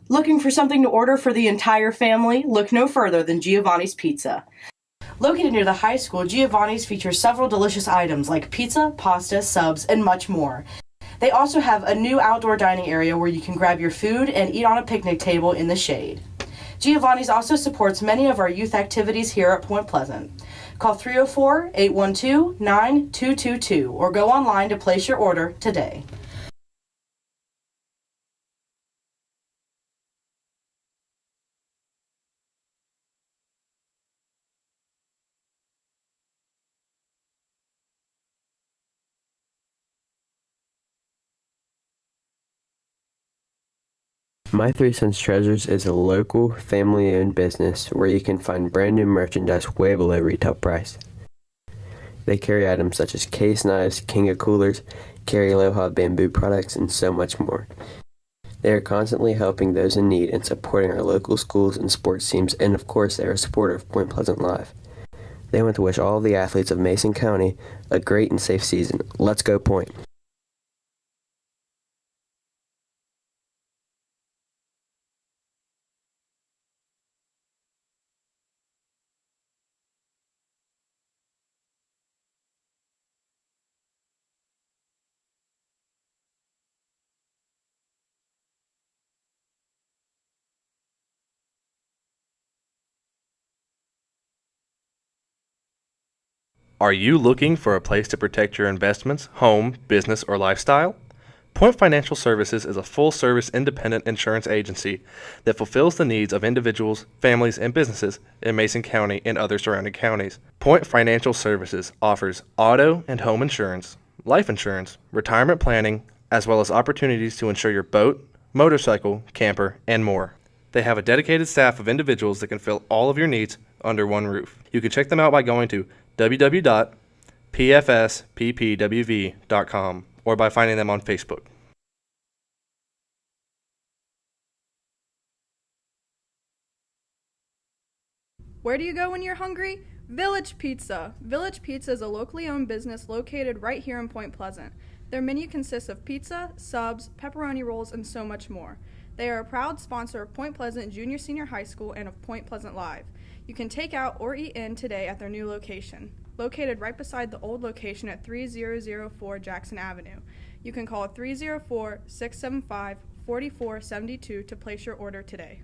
Looking for something to order for the entire family? Look no further than Giovanni's Pizza. Located near the high school, Giovanni's features several delicious items like pizza, pasta, subs, and much more. They also have a new outdoor dining area where you can grab your food and eat on a picnic table in the shade. Giovanni's also supports many of our youth activities here at Point Pleasant. Call 304-812-9222 or go online to place your order today. My Three Sons Treasures is a local, family-owned business where you can find brand new merchandise way below retail price. They carry items such as case knives, Kinga coolers, carry Aloha bamboo products, and so much more. They are constantly helping those in need and supporting our local schools and sports teams, and of course they are a supporter of Point Pleasant Live. They want to wish all of the athletes of Mason County a great and safe season. Let's go Point! Are you looking for a place to protect your investments, home, business, or lifestyle? Point Financial Services is a full-service independent insurance agency that fulfills the needs of individuals, families, and businesses in Mason County and other surrounding counties. Point Financial Services offers auto and home insurance, life insurance, retirement planning, as well as opportunities to insure your boat, motorcycle, camper, and more. They have a dedicated staff of individuals that can fill all of your needs under one roof. You can check them out by going to www.pfsppwv.com or by finding them on Facebook. Where do you go when you're hungry? Village Pizza. Village Pizza is a locally owned business located right here in Point Pleasant. Their menu consists of pizza, subs, pepperoni rolls, and so much more. They are a proud sponsor of Point Pleasant Junior Senior High School and of Point Pleasant Live. You can take out or eat in today at their new location, located right beside the old location at 3004 Jackson Avenue. You can call 304-675-4472 to place your order today.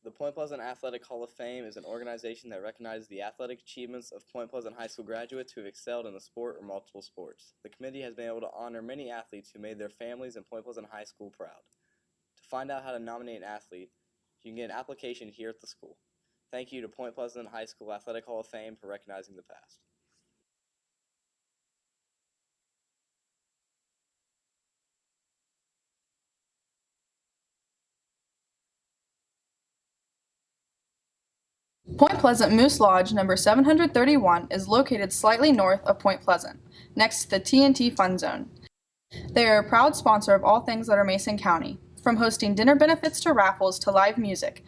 The Point Pleasant Athletic Hall of Fame is an organization that recognizes the athletic achievements of Point Pleasant High School graduates who have excelled in the sport or multiple sports. The committee has been able to honor many athletes who made their families and Point Pleasant High School proud. To find out how to nominate an athlete, you can get an application here at the school. Thank you to Point Pleasant High School Athletic Hall of Fame for recognizing the past. Point Pleasant Moose Lodge number 731 is located slightly north of Point Pleasant, next to the T&T Fun Zone. They are a proud sponsor of all things that are Mason County, from hosting dinner benefits to raffles to live music.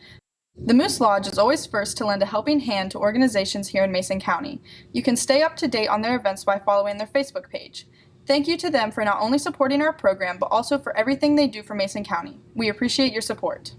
The Moose Lodge is always first to lend a helping hand to organizations here in Mason County. You can stay up to date on their events by following their Facebook page. Thank you to them for not only supporting our program, but also for everything they do for Mason County. We appreciate your support.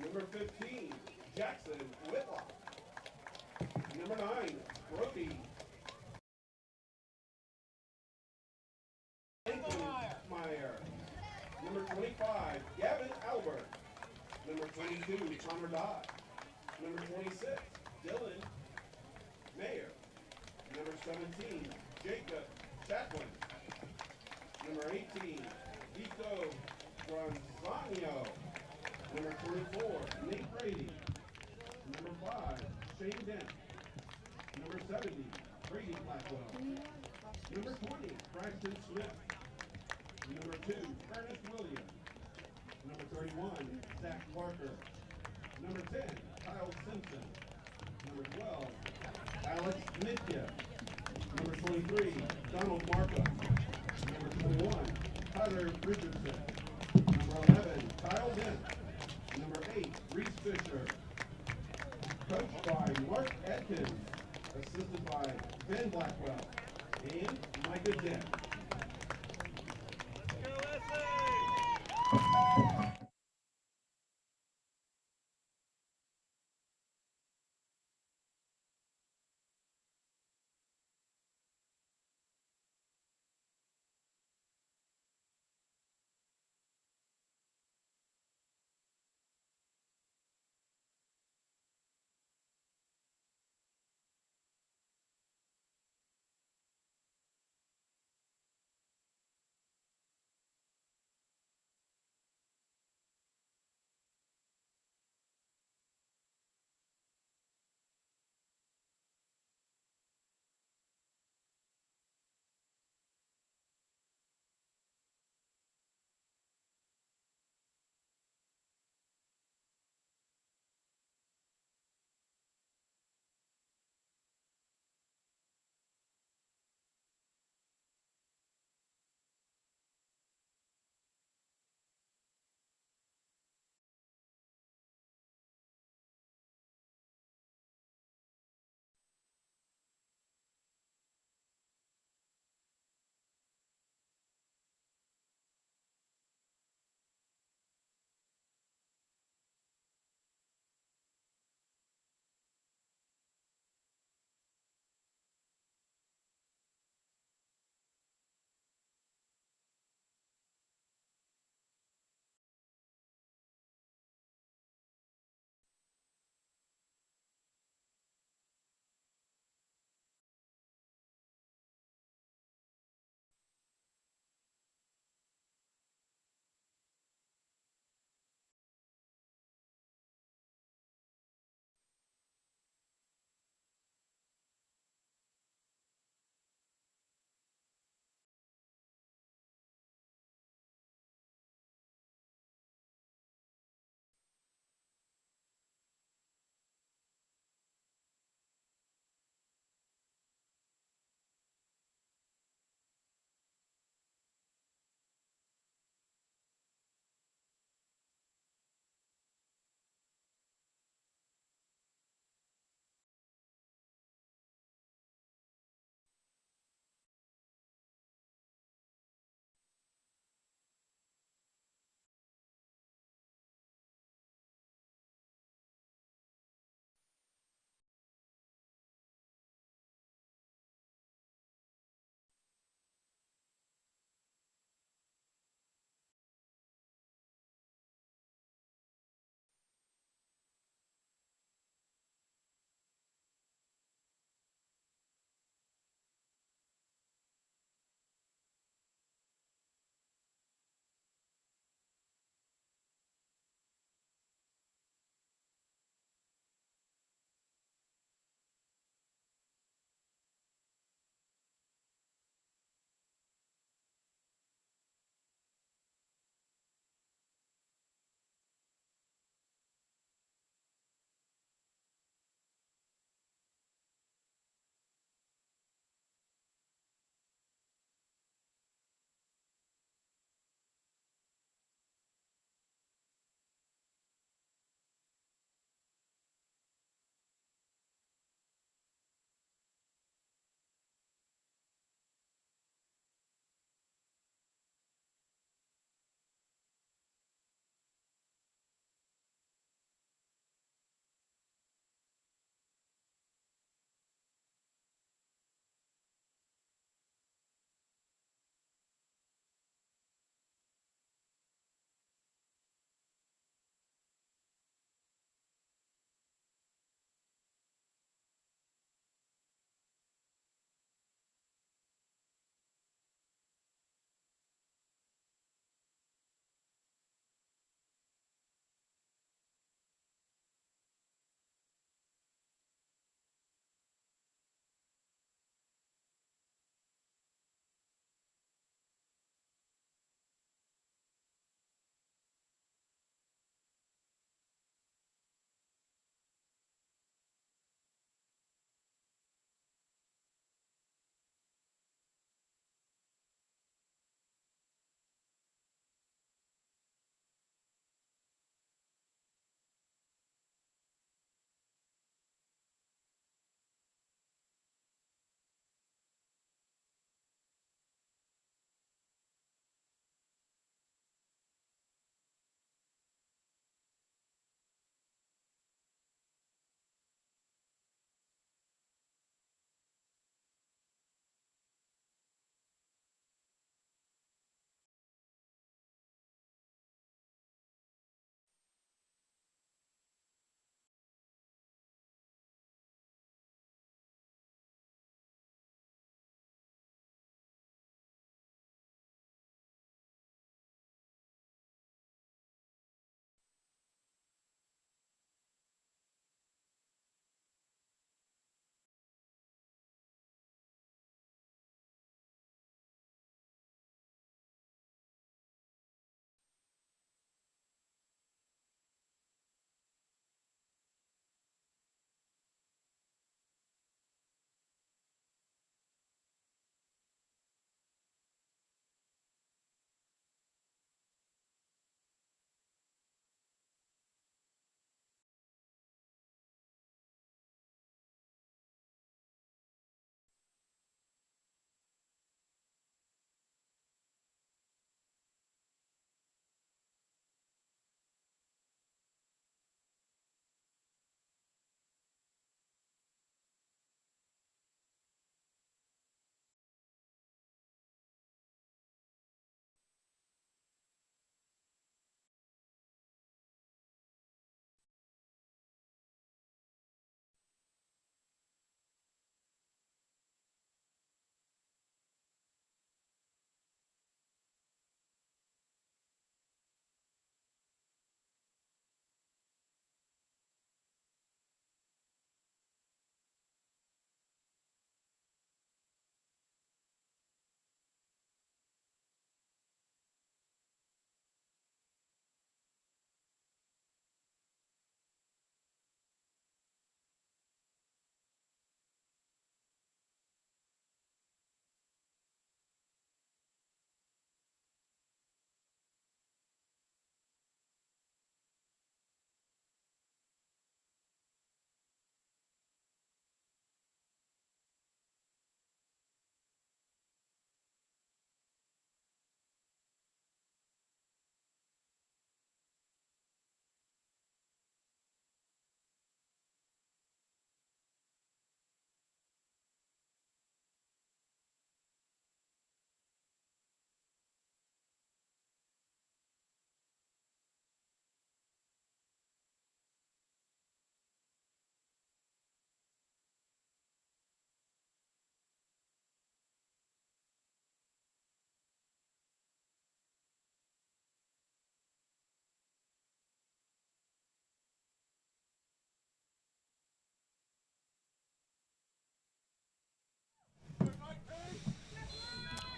Number 15, Jackson Whitlock. Number 9, Brody Meyer. Number 25, Gavin Albert. Number 22, Connor Dodd. Number 26, Dylan Mayer. Number 17, Jacob Chaplin. Number 18, Vito Granzano. Number 24, Nate Brady. Number 5, Shane Dent. Number 70, Brady Blackwell. Number 20, Braxton Smith. Number 2, Ernest Williams. Number 31, Zach Parker. Number 10, Kyle Simpson. Number 12, Alex Mitka. Number 23, Donald Markham. Number 21, Tyler Richardson. Number 11, Kyle Dent. Number 8, Reese Fisher. Coached by Mark Atkins. Assisted by Ben Blackwell and Micah Dent.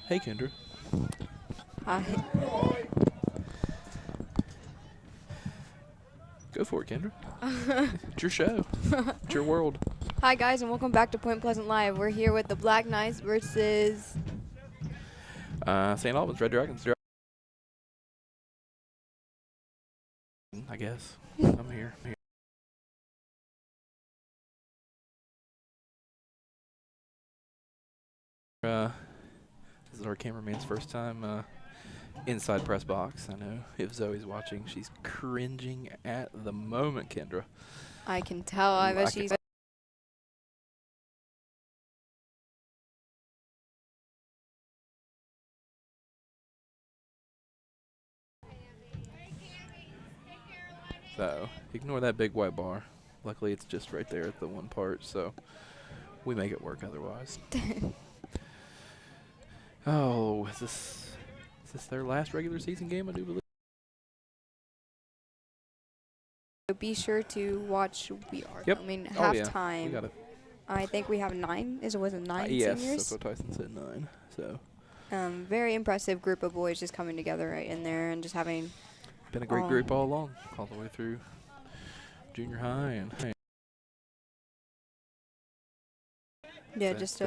Hey, Kendra. Hi. Go for it, Kendra. It's your show. It's your world. Hi, guys, and welcome back to Point Pleasant Live. We're here with the Black Knights versus... St. Albans, Red Dragons. I guess. I'm here. This is our cameraman's first time inside press box. I know if Zoe's watching, she's cringing at the moment, Kendra. I can tell. I bet she's... So, ignore that big white bar. Luckily, it's just right there at the one part, so we make it work otherwise. Oh, is this their last regular season game, I do believe? Be sure to watch. We are. Yep. I mean, Oh, yeah. halftime. We got it. I think we have 9. Was it 9 Yes, seniors? that's what Tyson said, 9. So, Very impressive group of boys just coming together right in there and just having... been a great group all along, all the way through junior high and Yeah, so just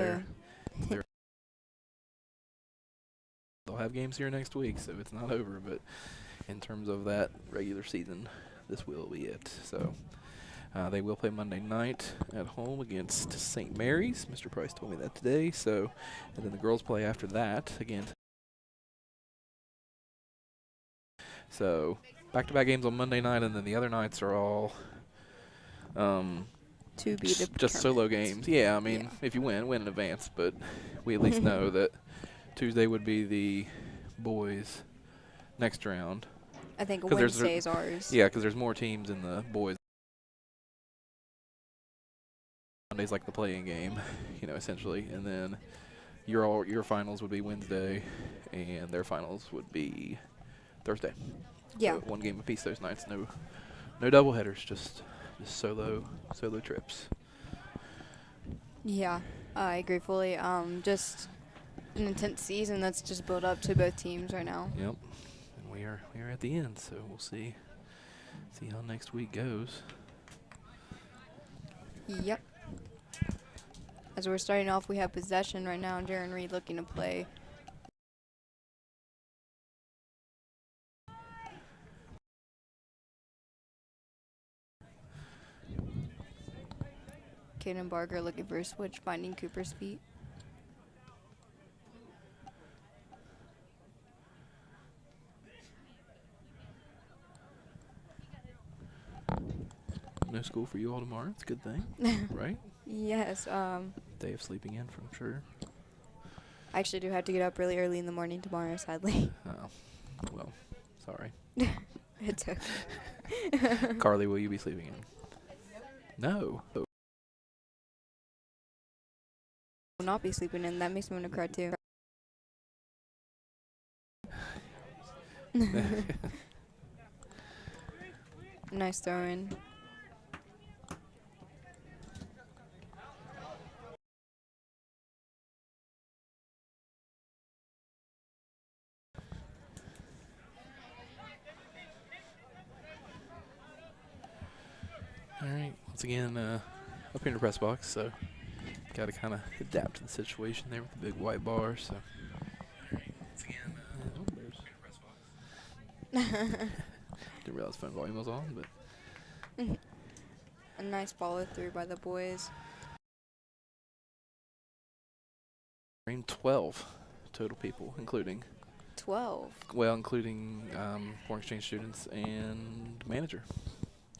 they'll have games here next week, so it's not over. But in terms of that regular season, this will be it. So they will play Monday night at home against St. Mary's. Mr. Price told me that today. So, and then the girls play after that again. So back-to-back games on Monday night, and then the other nights are all to be just solo games. Yeah, I mean, if you win in advance, but we at least know that Tuesday would be the boys' next round. I think 'Cause Wednesday is ours. Yeah, because there's more teams in the boys. Monday's like the playing game, essentially, and then your finals would be Wednesday, and their finals would be Thursday. Yeah. So 1 game apiece those nights. No double headers, just solo trips. Yeah, I agree fully. Just an intense season that's just built up to both teams right now. Yep. And we are at the end, so we'll see how next week goes. Yep. As we're starting off, we have possession right now, and Jaron Reed looking to play. Kaden Barger looking for a switch, finding Cooper's feet. No school for you all tomorrow. It's a good thing, right? Yes. Day of sleeping in, for sure. I actually do have to get up really early in the morning tomorrow, sadly. Oh, well, sorry. It's okay. Carly, will you be sleeping in? No. Will not be sleeping in. That makes me want to cry too. Nice throw in. All right. Once again, up here in the press box, so got to kind of adapt to the situation there with the big white bar. So. Once again, didn't realize phone volume was on, but. A nice follow through by the boys. 12 total people, including. 12. Well, including foreign exchange students and manager.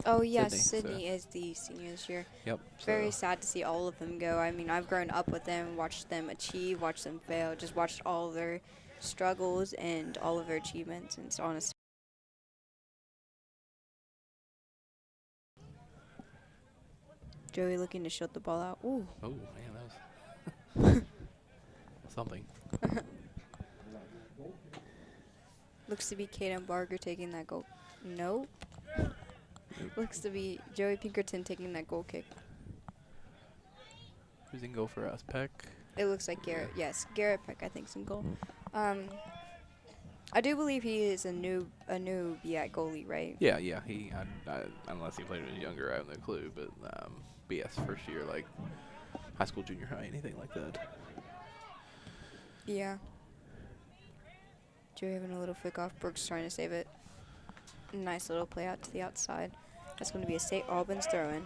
Oh, yes, Sydney, Sydney is the senior this year. Yep. Very sad to see all of them go. I mean, I've grown up with them, watched them achieve, watched them fail, just watched all of their struggles and all of their achievements, and it's honest. Joey looking to shut the ball out. Ooh. Oh, man, that was something. Looks to be Kaden Barger taking that goal. Nope. Looks to be Joey Pinkerton taking that goal kick. Who's in goal for us? Peck? It looks like Garrett. Yes, Garrett Peck, I think, is in goal. I do believe he is a new at goalie, right? Yeah. Unless he played when he was younger, I have no clue. But yes, first year, like high school, junior high, anything like that. Yeah. Joey having a little flick off. Brooks trying to save it. Nice little play out to the outside. That's going to be a St. Albans throw-in.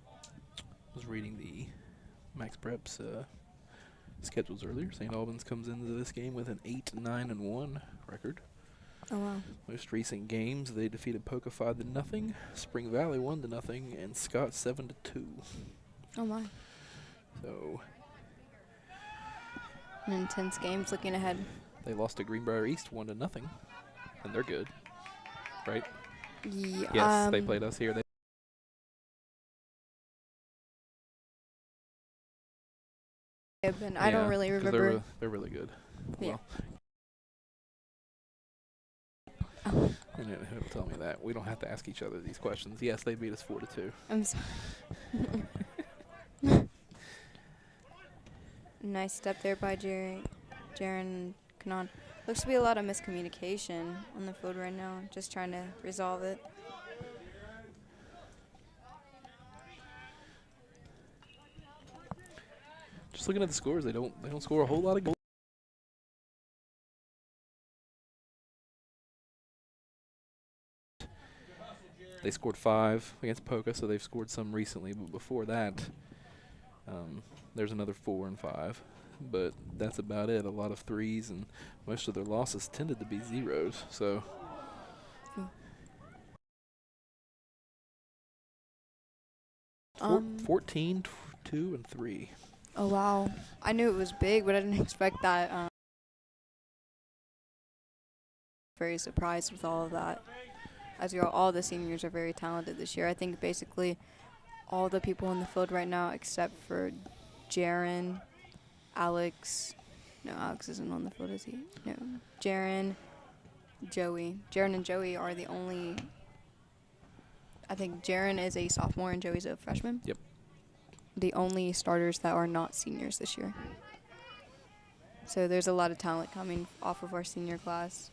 I was reading the Max Preps schedules earlier. St. Albans comes into this game with an 8-9-1 record. Oh, wow. Most recent games, they defeated Poca 5-0, Spring Valley 1-0, and Scott 7-2. Oh, my. So An intense games looking ahead. they lost to Greenbrier East 1-0, and they're good, right? Yeah, Yes, they played us here. I don't really 'cause remember. They're really good. Yeah. Well, and he'll tell me that. We don't have to ask each other these questions. Yes, they beat us 4-2. I'm sorry. Nice step there by Jaren Kanan. Looks to be a lot of miscommunication on the field right now. Just trying to resolve it. Just looking at the scores, they don't score a whole lot of goals. They scored 5 against Poca, so they've scored some recently. But before that, there's another 4 and 5. But that's about it. A lot of 3s, and most of their losses tended to be 0s. So. Um, 14, 2, and 3. Oh, wow. I knew it was big, but I didn't expect that. Very surprised with all of that. As you know, all the seniors are very talented this year. I think basically all the people on the field right now except for Jaren, Alex. No, Alex isn't on the field, is he? No. Jaren, Joey. Jaren and Joey are the only. I think Jaren is a sophomore and Joey's a freshman. Yep. The only starters that are not seniors this year. So there's a lot of talent coming off of our senior class.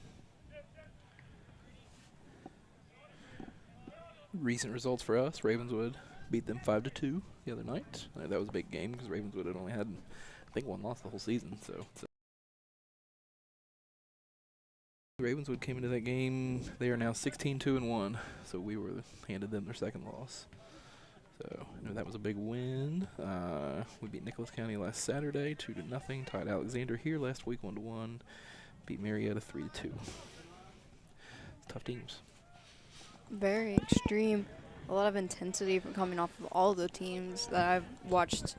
Recent results for us: Ravenswood beat them 5-2 the other night. That was a big game because Ravenswood had only had, I think, 1 loss the whole season. So Ravenswood came into that game. They are now 16-2-1. So we handed them their second loss. So that was a big win. We beat Nicholas County last Saturday 2-0. Tied Alexander here last week 1-1. Beat Marietta 3-2. Tough teams. Very extreme. A lot of intensity from coming off of all the teams that I've watched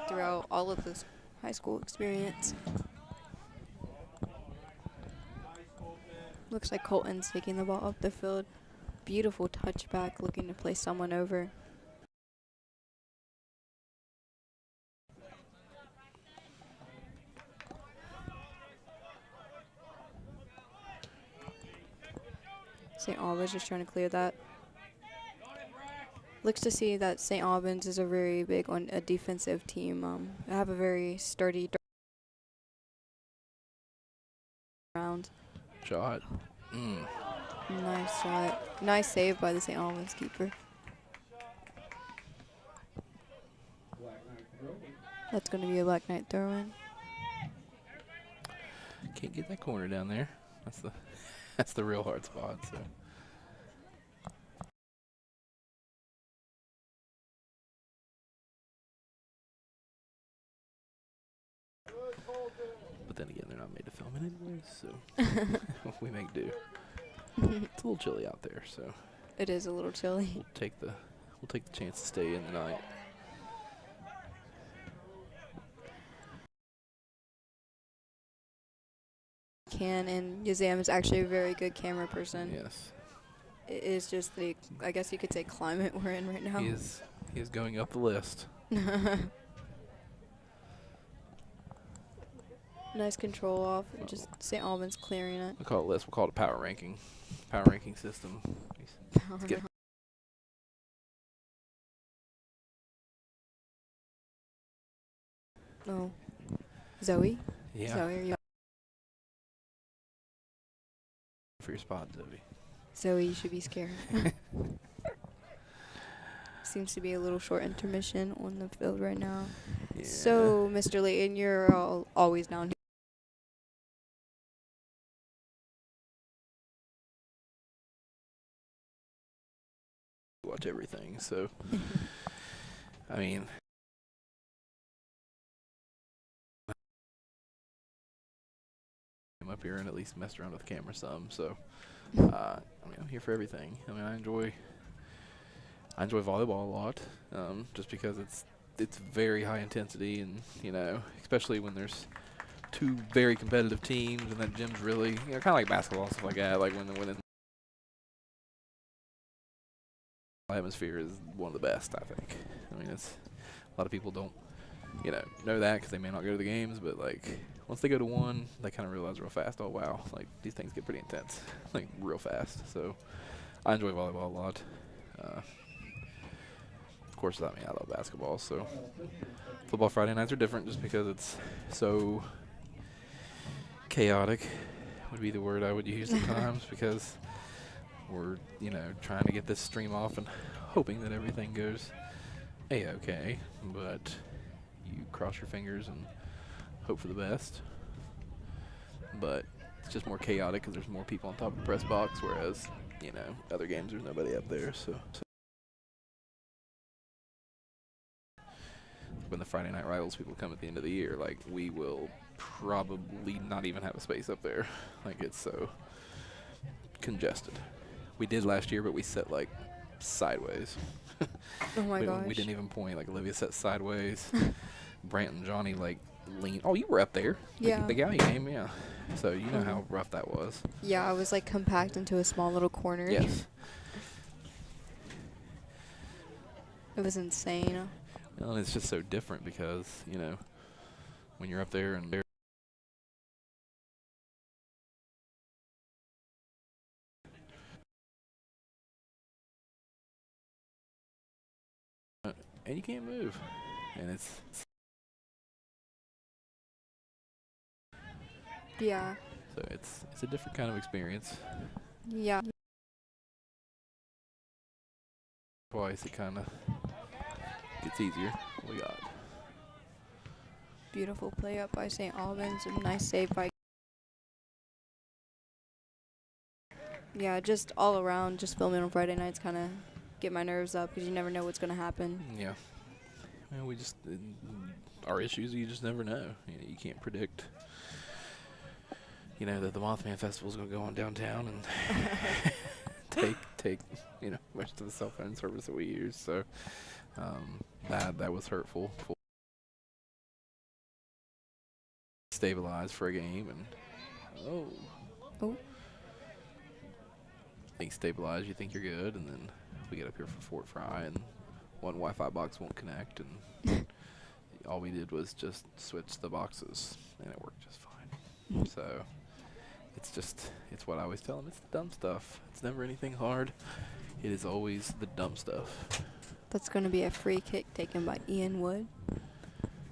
throughout all of this high school experience. Looks like Colton's taking the ball up the field. Beautiful touchback, looking to play someone over. St. Albans just trying to clear that. Looks to see that St. Albans is a very big on a defensive team. They have a very sturdy round. Shot. Nice shot. Nice save by the St. Albans keeper. That's going to be a Black Knight throw-in. Can't get that corner down there. That's the real hard spot. So. But then again, they're not made to film it anyway, so we make do. It's a little chilly out there, so It is a little chilly. we'll take the chance to stay in tonight. And Yazam is actually a very good camera person. Yes, It is just the, I guess you could say, climate we're in right now. he is going up the list. Nice control off, and just St. Albans clearing it. We'll call it list. We'll call it power ranking system. Let's get Oh, Zoe? Yeah. So here you For your spot, Zoe. Zoe, you should be scared. Seems to be a little short intermission on the field right now. Yeah. So, Mr. Layton, you're always down here. Watch everything. So, I mean, I'm up here and at least messed around with the camera some. So, I mean, I'm here for everything. I mean, I enjoy volleyball a lot, just because it's very high intensity, and especially when there's two very competitive teams, and that gym's really kind of like basketball and stuff like that. Like when it's atmosphere is one of the best, I think. I mean, it's a lot of people don't know that because they may not go to the games, but like once they go to one, they kind of realize real fast, oh wow, like these things get pretty intense, like real fast. So I enjoy volleyball a lot. Of course, I mean, I love basketball. So football Friday nights are different just because it's so chaotic would be the word I would use sometimes because we're trying to get this stream off and hoping that everything goes a-okay, but you cross your fingers and hope for the best. But it's just more chaotic because there's more people on top of the press box, whereas other games there's nobody up there. So when the Friday night rivals people come at the end of the year, like we will probably not even have a space up there. Like it's so congested. We did last year, but we set like sideways. Oh my gosh. We didn't even point. Like Olivia set sideways. Brant and Johnny like leaned. Oh, you were up there. Yeah. The Galley game, yeah. So you know how rough that was. Yeah, I was like compact into a small little corner. Yes. It was insane. Well, and it's just so different because when you're up there and you can't move, and it's Yeah. so it's a different kind of experience. Yeah. Twice it kind of gets easier. We got Beautiful play up by St. Albans. A nice save by. Yeah, just all around, just filming on Friday nights kind of get my nerves up because you never know what's going to happen. Yeah. Well, we just our issues. You just never know. You can't predict. That the Mothman Festival is going to go on downtown and take most of the cell phone service that we use. So that was hurtful. Stabilize for a game and things stabilize. You think you're good, and then we get up here for Fort Fry, and one Wi-Fi box won't connect, and all we did was just switch the boxes, and it worked just fine. So it's what I always tell them. It's the dumb stuff. It's never anything hard. It is always the dumb stuff. That's going to be a free kick taken by Ian Wood.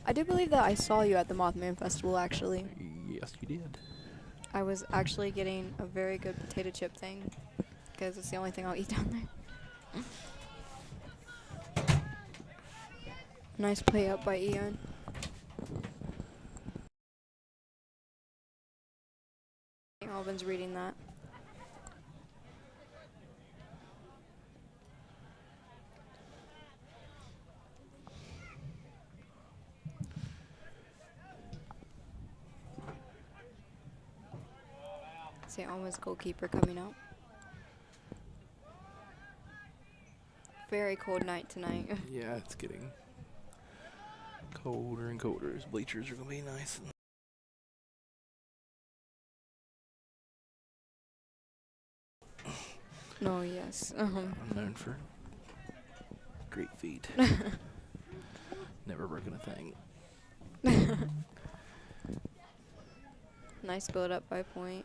I do believe that I saw you at the Mothman Festival, actually. Yes, you did. I was actually getting a very good potato chip thing because it's the only thing I'll eat down there. Nice play up by Ian. Albans reading that. St. Albans goalkeeper coming out. Very cold night tonight. Yeah, it's getting colder and colder. These bleachers are going to be nice. No, yes. I'm known for great feet. Never broken a thing. Nice build up by Point.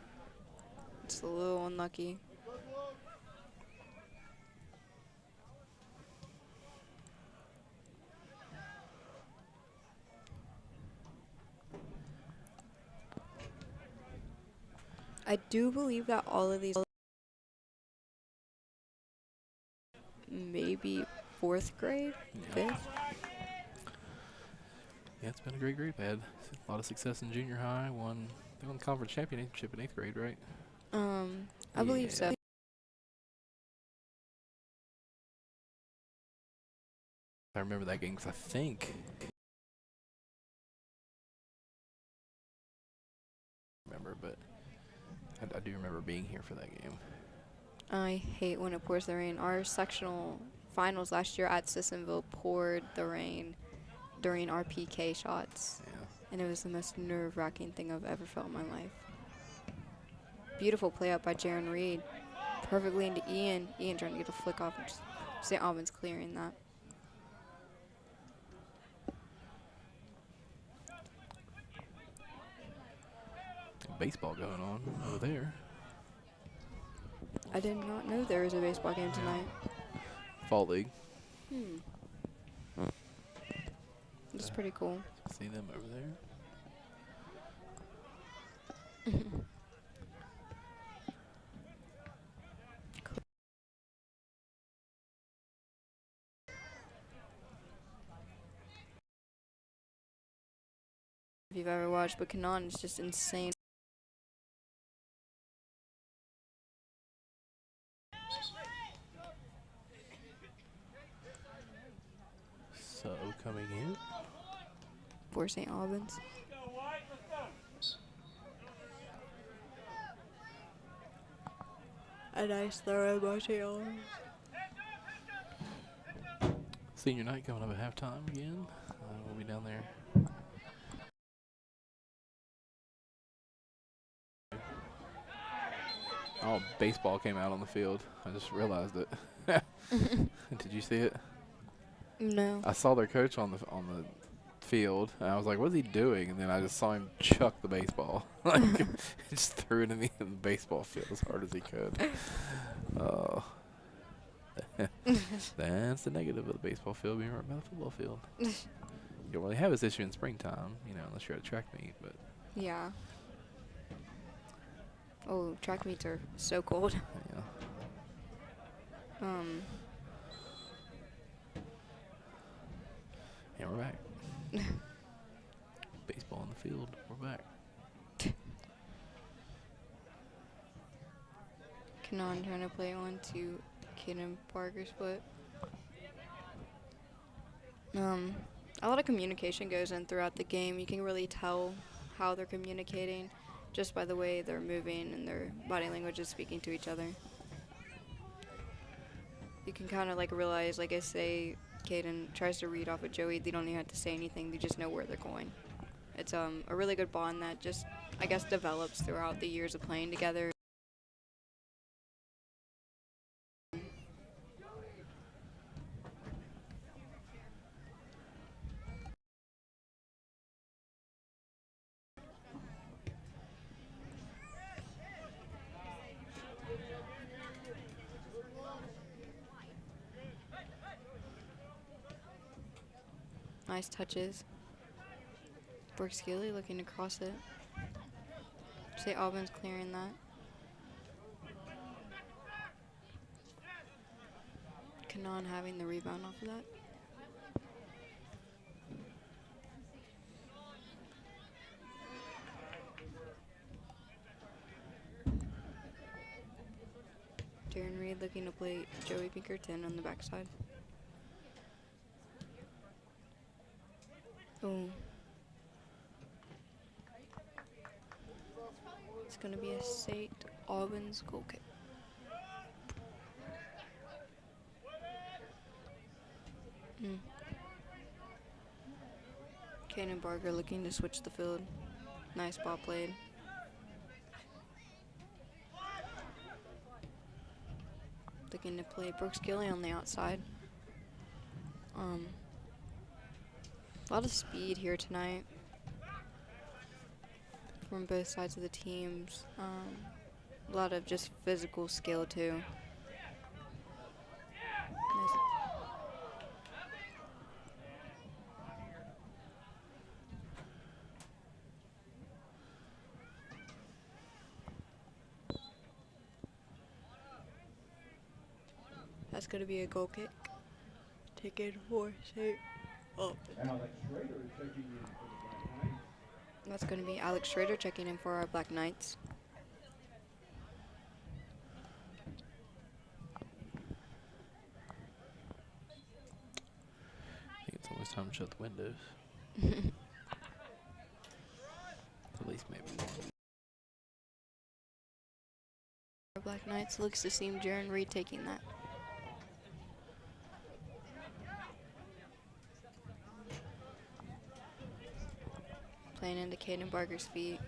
It's a little unlucky. I do believe that all of these maybe 4th grade, 5th. Yeah, it's been a great grade. They had a lot of success in junior high. They won the conference championship in 8th grade, right? I believe so. I remember that game because I think. But I do remember being here for that game. I hate when it pours the rain. Our sectional finals last year at Sissonville poured the rain during our PK shots. Yeah. And it was the most nerve-wracking thing I've ever felt in my life. Beautiful play up by Jaron Reed. Perfectly into Ian. Ian trying to get a flick off and just St. Albans clearing that. Baseball going on over there. I did not know there was a baseball game tonight. Fall league. That's pretty cool. See them over there. If you've ever watched, but Kanan is just insane. So coming in. For St. Albans. A nice throw by St. Albans. Senior night coming up at halftime again. We'll be down there. Oh, baseball came out on the field. I just realized it. Did you see it? No. I saw their coach on the field, and I was like, "What's he doing?" And then I just saw him chuck the baseball, like just threw it in the baseball field as hard as he could. Oh, that's the negative of the baseball field being right by the football field. You don't really have this issue in springtime, unless you're at a track meet. But Yeah. Oh, track meets are so cold. yeah. And we're back. Baseball in the field. We're back. Kanan trying to play on to Kaden Parker's foot. A lot of communication goes in throughout the game. You can really tell how they're communicating just by the way they're moving and their body language is speaking to each other. You can kind of realize, I say, Kaden tries to read off of Joey. They don't even have to say anything. They just know where they're going. It's a really good bond that just, I guess, develops throughout the years of playing together. Nice touches. Brooks Gilly looking to cross it. St. Albans clearing that. Kanan having the rebound off of that. Darren Reed looking to play Joey Pinkerton on the backside. Oh. It's going to be a St. Albans goal kick. Kanan Barger looking to switch the field. Nice ball played. Looking to play Brooks Gilly on the outside. A lot of speed here tonight from both sides of the teams. A lot of just physical skill too. Nice. That's going to be a goal kick. Taken for St. Albans. Alex Schrader is checking in for the Black Knights. That's going to be Alex Schrader checking in for our Black Knights. I think it's almost time to shut the windows. At least maybe one. Our Black Knights looks to seem Jaron Reed taking that. Playing into Caden Barker's feet.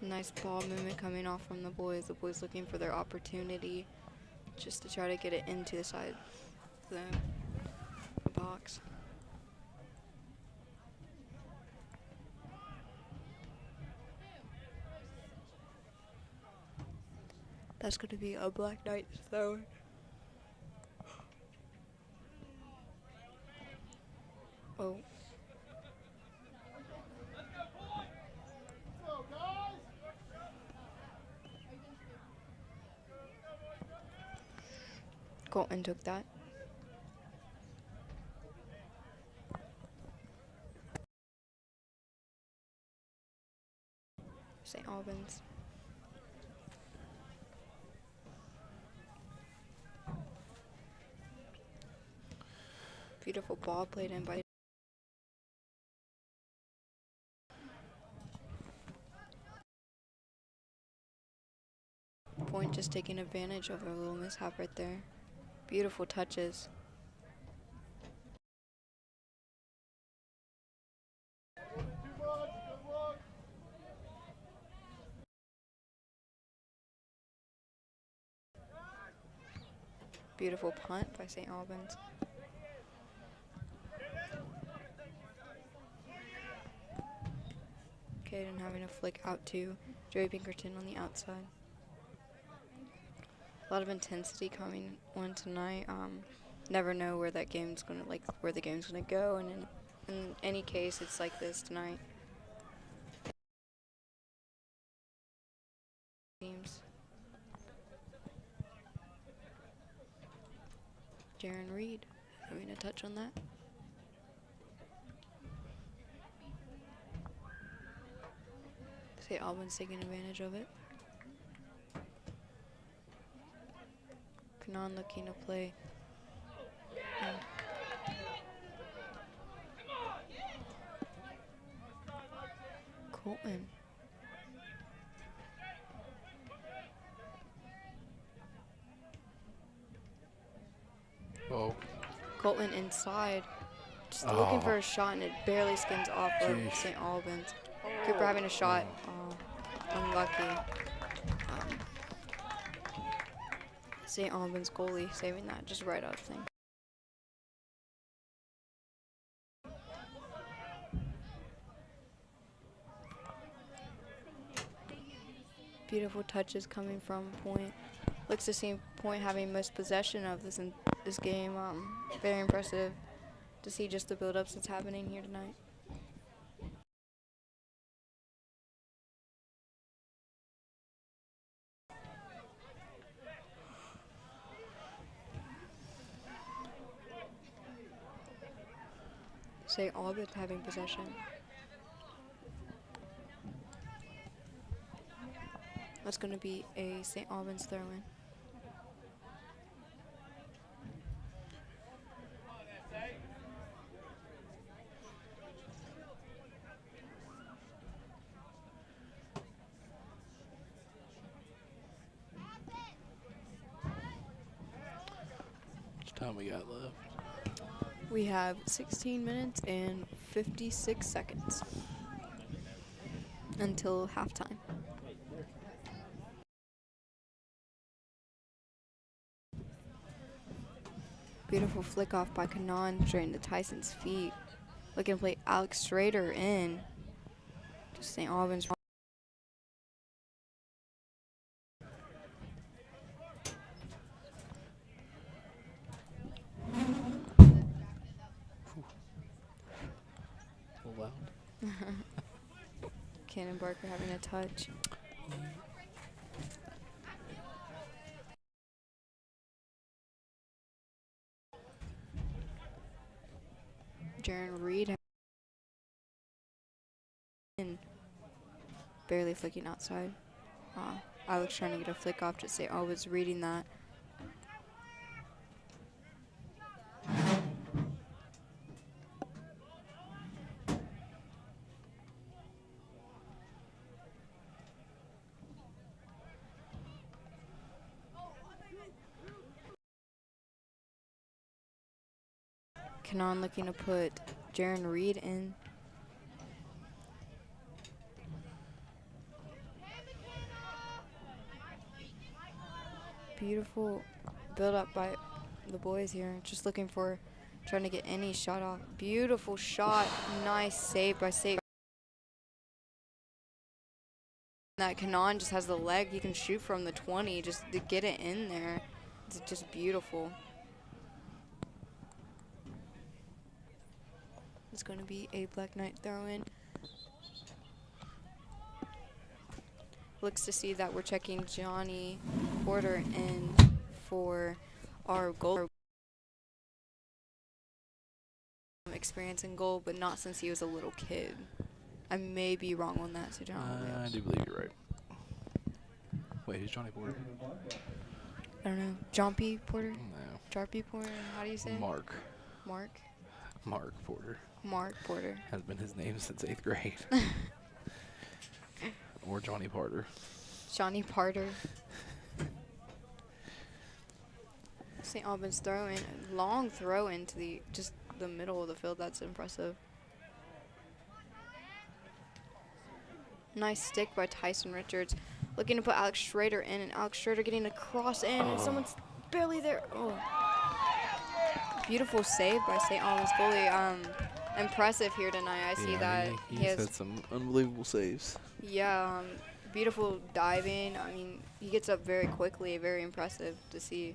Nice ball movement coming off from the boys. The boys looking for their opportunity just to try to get it into the side of the box. That's going to be a Black Knights throw. Oh. Colton took that. St. Albans. Beautiful ball played in by Point, just taking advantage of a little mishap right there. Beautiful touches. Beautiful punt by St. Albans. Caden having a flick out to Joey Pinkerton on the outside. A lot of intensity coming on tonight. Never know where that game's gonna where the game's gonna go, and in any case, it's like this tonight. Teams. Jaron Reed having a touch on that. St. Albans taking advantage of it. Kanan looking to play. Colton. Oh. Colton inside. Just looking for a shot, and it barely skins off of St. Albans. Cooper having a shot. Unlucky. St. Albans goalie saving that just right out of thing. Beautiful touches coming from Point. Looks to see Point having most possession of this game. Very impressive to see just the build-ups that's happening here tonight. St. Albans having possession. That's going to be a St. Albans throw-in. How much time we got left? We have 16 minutes and 56 seconds until halftime. Beautiful flick off by Kanan straight into Tyson's feet. Looking to play Alex Schrader in. St. Albans. Cannon Barker having a touch. Jaron Reed and barely flicking outside. Alex trying to get a flick off to say, I was reading that. Kanon looking to put Jaron Reed in. Beautiful build up by the boys here. Just looking for, trying to get any shot off. Beautiful shot. Nice save by Sate. That Kanon just has the leg. He can shoot from the 20 just to get it in there. It's just beautiful. It's going to be a Black Knight throw-in. Looks to see that we're checking Johnny Porter in for our goal. Experience in goal, but not since he was a little kid. I may be wrong on that, so John. I do believe you're right. Wait, who's Johnny Porter? I don't know. John P. Porter? No. Jarpy Porter? How do you say it? Mark. Mark? Mark Porter. Mark Porter. Has been his name since 8th grade. Or Johnny Porter. Johnny Porter. St. Albans throw in, long throw into the just the middle of the field. That's impressive. Nice stick by Tyson Richards. Looking to put Alex Schrader in, and Alex Schrader getting a cross in, and someone's barely there. Oh. Beautiful save by St. Albans goalie. Impressive here tonight. I see that he has had some unbelievable saves. Yeah, beautiful diving. I mean, he gets up very quickly. Very impressive to see.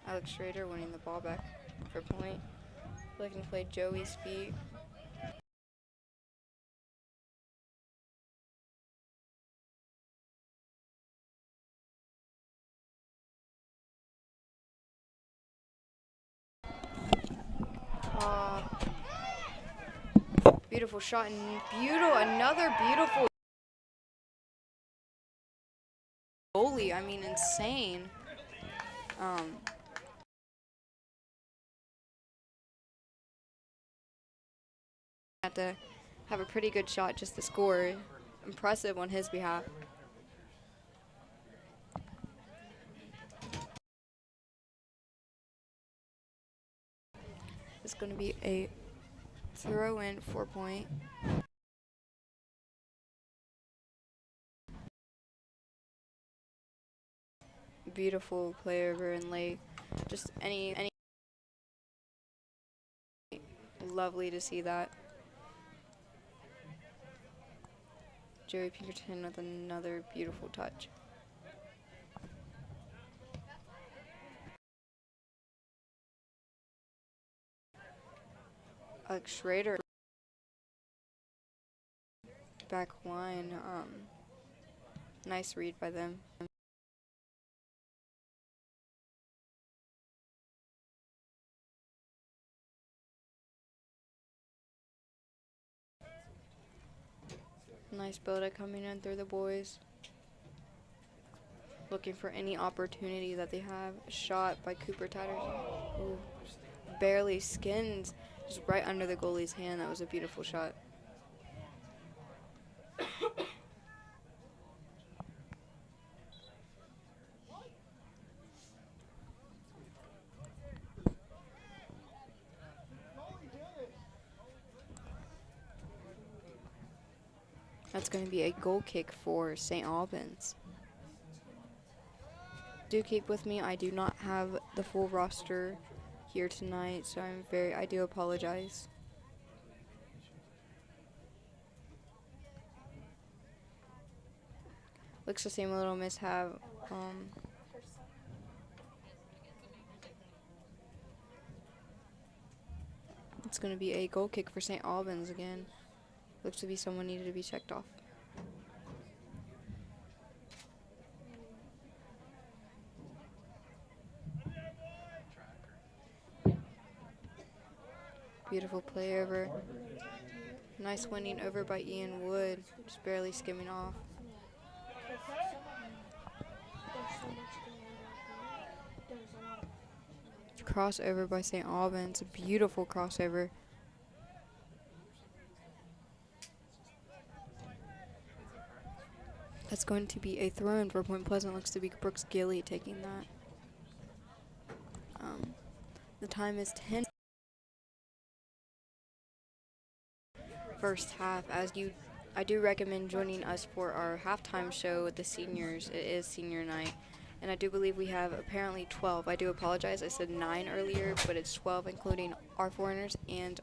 Alex Schrader winning the ball back for point. Looking to play Joey's feet. Beautiful shot and another beautiful goalie. I mean, insane. Had to have a pretty good shot just to score. Impressive on his behalf. It's going to be a throw-in 4-point. Beautiful play over in late. Just any lovely to see that. Joey Pinkerton with another beautiful touch. Alex Schrader back line. Nice read by them. Nice build-up coming in through the boys. Looking for any opportunity that they have. Shot by Cooper Tatters. Ooh, barely skins. Just right under the goalie's hand. That was a beautiful shot. That's going to be a goal kick for St. Albans. Do keep with me. I do not have the full roster here tonight, so I do apologize. Looks the same a little mishap. going to be a goal kick for St. Albans again. Looks to be someone needed to be checked off. Beautiful play over. Nice winning over by Ian Wood, just barely skimming off. Crossover by St. Albans, a beautiful crossover. That's going to be a throw-in for Point Pleasant. Looks to be Brooks Gilly taking that. The time is 10. First half. I do recommend joining us for our halftime show with the seniors. It is senior night, and I do believe we have apparently 12. I do apologize. I said 9 earlier, but it's 12, including our foreigners and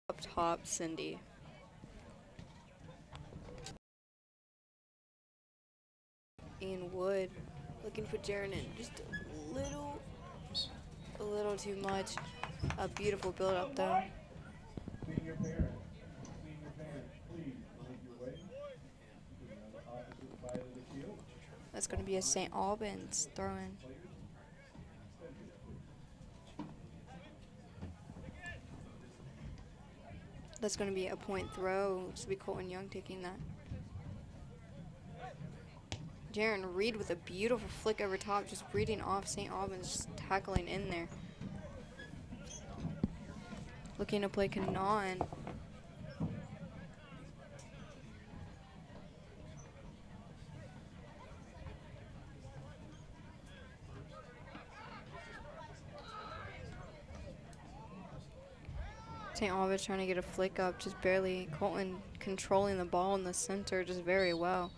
up top Cindy. Ian Wood looking for Jaron in just a little too much. A beautiful build up though. Senior parents, please make your way to the opposite side of the field. That's going to be a St. Albans throw-in. That's going to be a point throw. Looks to be Colton Young taking that. Jaron Reed with a beautiful flick over top, just reading off St. Albans, just tackling in there. Looking to play Kanon. St. Albans trying to get a flick up, just barely. Colton controlling the ball in the center just very well.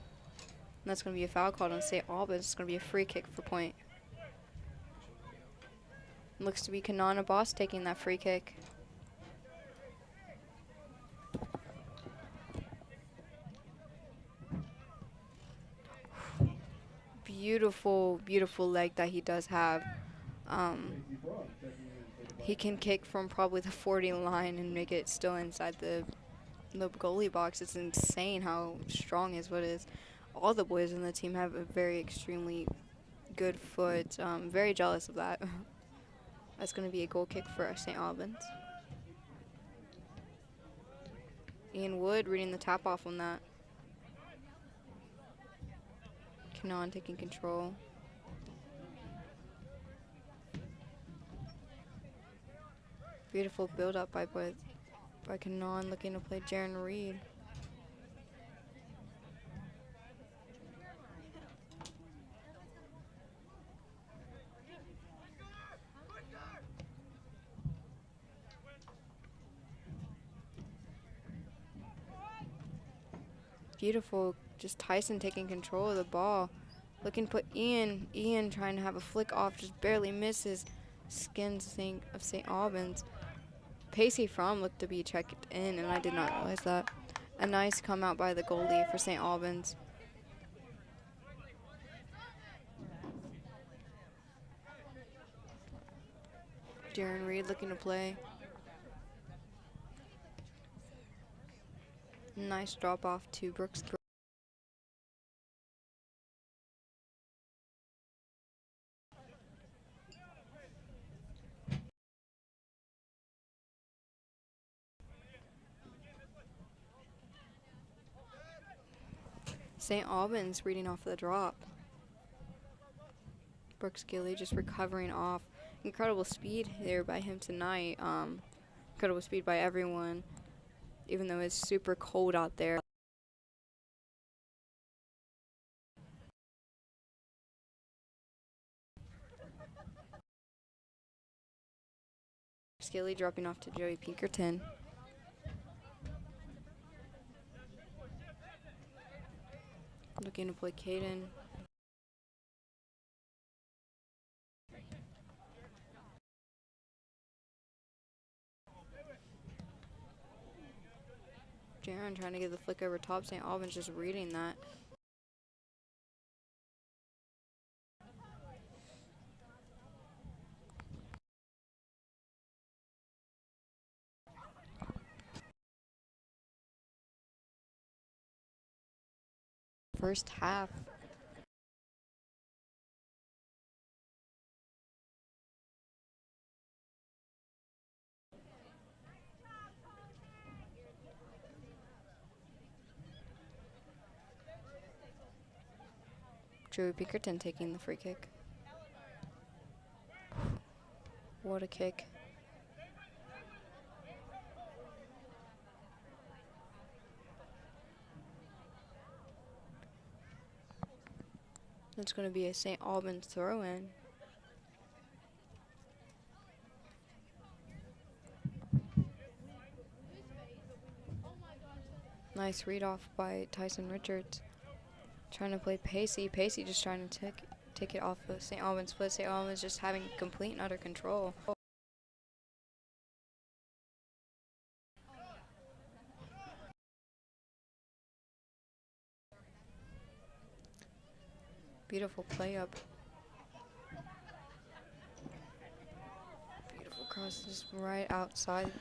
And that's going to be a foul called on St. Albans. It's going to be a free kick for Point. Looks to be Kanana Boss taking that free kick. Beautiful, beautiful leg that he does have. He can kick from probably the 40 line and make it still inside the goalie box. It's insane how strong his foot is. All the boys in the team have a very extremely good foot. Very jealous of that. That's going to be a goal kick for St. Albans. Ian Wood reading the tap off on that. Kanon taking control. Beautiful build up by Kanon, looking to play Jaron Reed. Beautiful, just Tyson taking control of the ball. Looking to put Ian trying to have a flick off, just barely misses. Skins of St. Albans. Pacey Fromm looked to be checked in, and I did not realize that. A nice come out by the goalie for St. Albans. Jaron Reed looking to play. Nice drop off to Brooks. St. Albans reading off the drop. Brooks Gilly just recovering off. Incredible speed there by him tonight. Incredible speed by everyone, even though it's super cold out there. Skilly dropping off to Joey Pinkerton. Looking to play Caden. Jaron trying to get the flick over top. St. Albans just reading that. first half. Joey Pinkerton taking the free kick. What a kick. It's going to be a St. Albans throw-in. Nice read off by Tyson Richards. Trying to play Pacey. Pacey just trying to take it off of St. Albans' foot. St. Albans just having complete and utter control. Beautiful play up. Beautiful cross just right outside. Why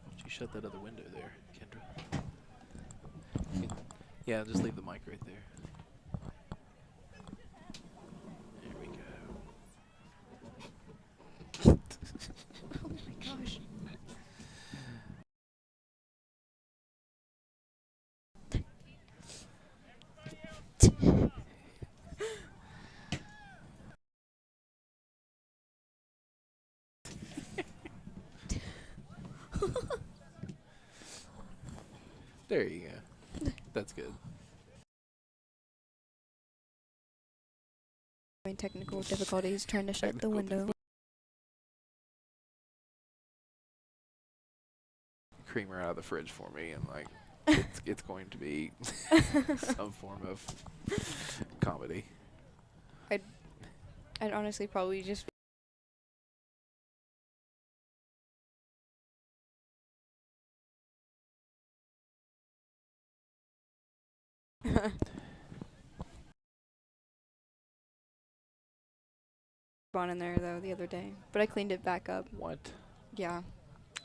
don't you shut that other window there, Kendra? Yeah, just leave the mic right there. There we go. Oh my gosh. There you go. That's good. Technical difficulties trying to shut the Technical window. Creamer out of the fridge for me, and like it's going to be some form of comedy. I'd honestly probably just on in there though the other day, but I cleaned it back up. What? Yeah,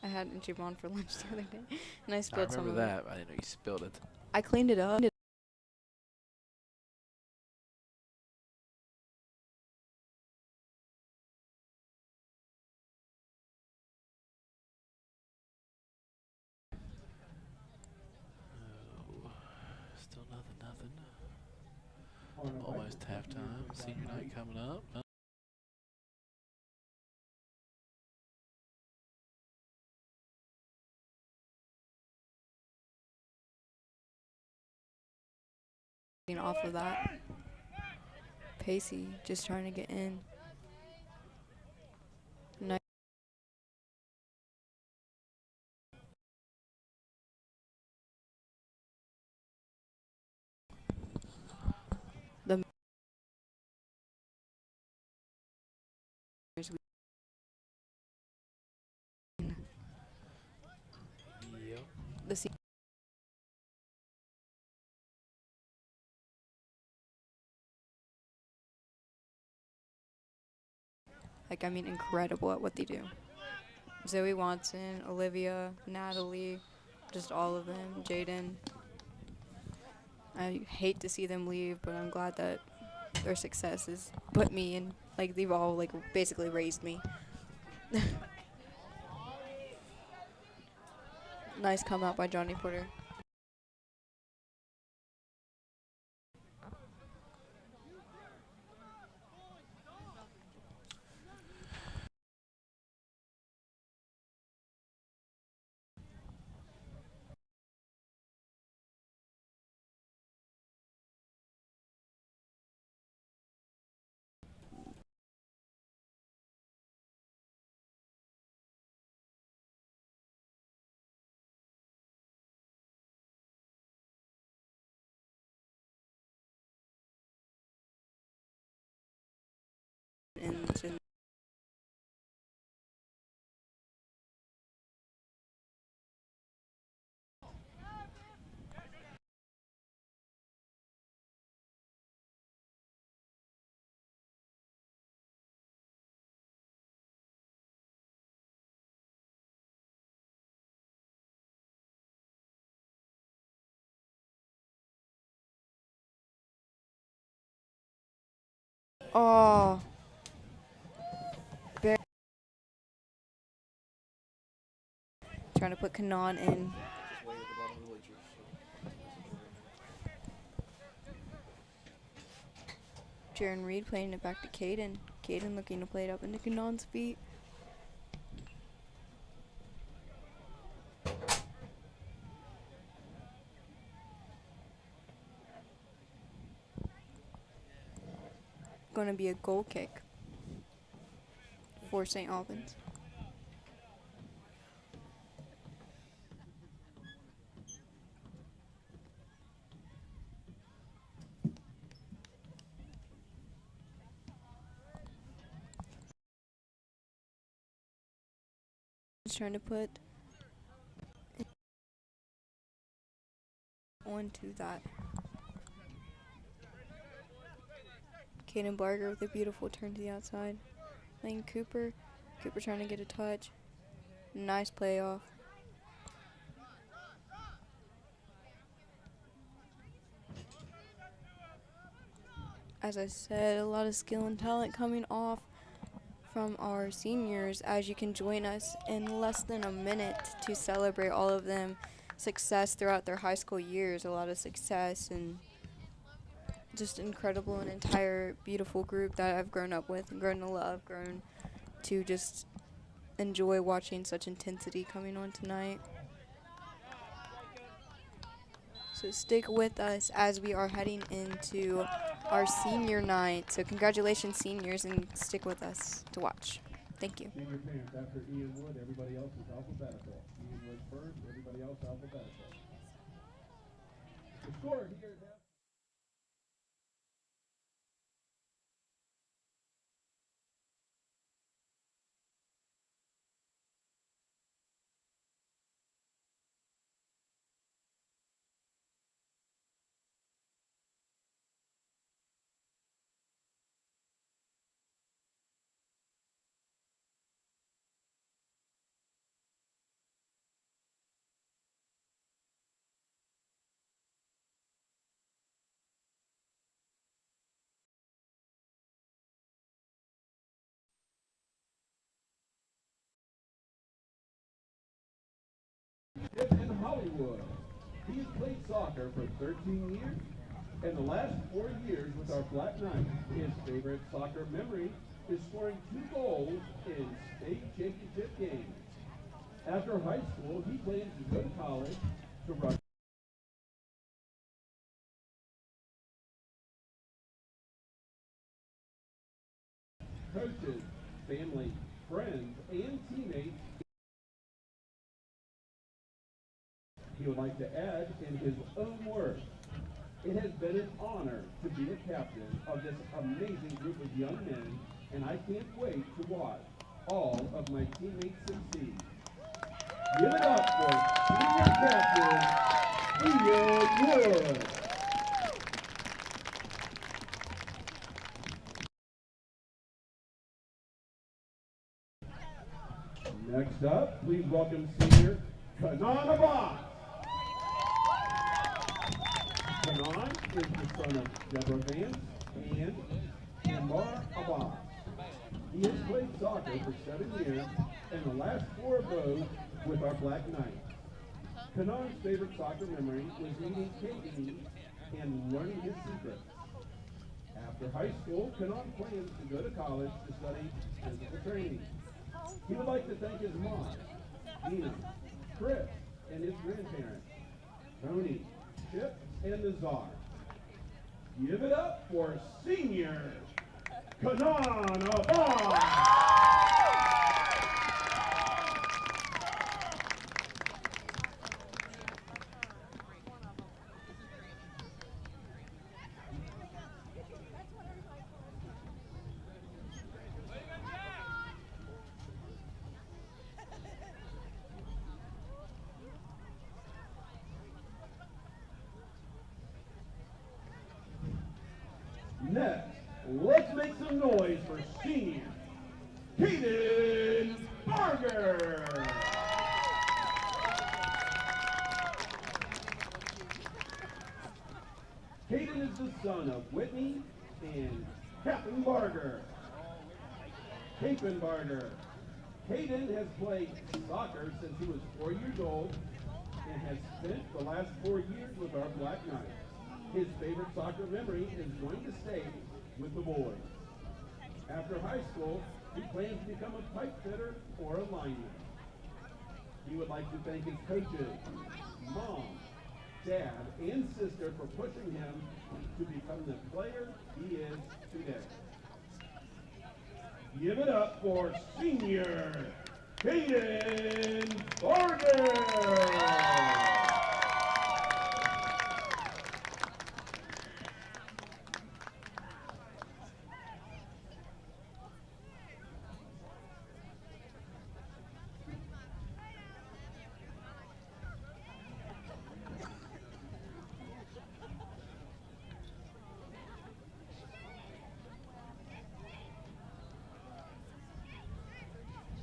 I had Jubon for lunch the other day, and I I spilled some remember of that. it. I didn't know you spilled it. I cleaned it up. Oh, still nothing. Almost halftime. Senior night coming up. Off of that. Pacey just trying to get in. Nice. The Yep. the se- like, I mean, incredible at what they do. Zoe Watson, Olivia, Natalie, just all of them, Jaden. I hate to see them leave, but I'm glad that their success has put me in, like, they've all, like, basically raised me. Nice come out by Johnny Porter. And Oh. Trying to put Kanan in. Jaron Reed playing it back to Caden. Caden looking to play it up into Kanan's feet. Going to be a goal kick for St. Albans. Just trying to put onto that. Caden Barger with a beautiful turn to the outside. Playing Cooper. Cooper trying to get a touch. Nice playoff. As I said, a lot of skill and talent coming off from our seniors, as you can join us in less than a minute to celebrate all of them success throughout their high school years. A lot of success and just incredible, an entire beautiful group that I've grown up with and grown to love, grown to just enjoy watching such intensity coming on tonight. So stick with us as we are heading into our senior night. So congratulations, seniors, and stick with us to watch. Thank you. Senior parents after Ian Wood, everybody else is alphabetical. Ian Wood first, everybody else alphabetical. The score here is in Hollywood. He's played soccer for 13 years, and the last 4 years with our Black Knights. His favorite soccer memory is scoring 2 goals in state championship games. After high school, he plans to go to college to run. Coaches, family, friends, and teammates. He would like to add in his own words, "It has been an honor to be the captain of this amazing group of young men, and I can't wait to watch all of my teammates succeed." Give it up for senior captain, Ian Wood. Next up, please welcome senior Kanan Abbas. Kanan is the son of Deborah Vance and Amar Abbas. He has played soccer for 7 years, and the last 4 of those with our Black Knights. Kanan's favorite soccer memory was meeting Katie and learning his secrets. After high school, Kanan plans to go to college to study physical training. He would like to thank his mom, Nina, Chris, and his grandparents, Tony, Chip, and Nazar. Give it up for senior Kanan Abbas. Next, let's make some noise for senior Caden Barger. Caden is the son of Whitney and Kappenbarger. Kapenbarger. Hayden has played soccer since he was 4 years old and has spent the last 4 years with our Black Knights. His favorite soccer memory is going to stay with the boys. After high school, he plans to become a pipe fitter or a lineman. He would like to thank his coaches, mom, dad, and sister for pushing him to become the player he is today. Give it up for senior Hayden Barger.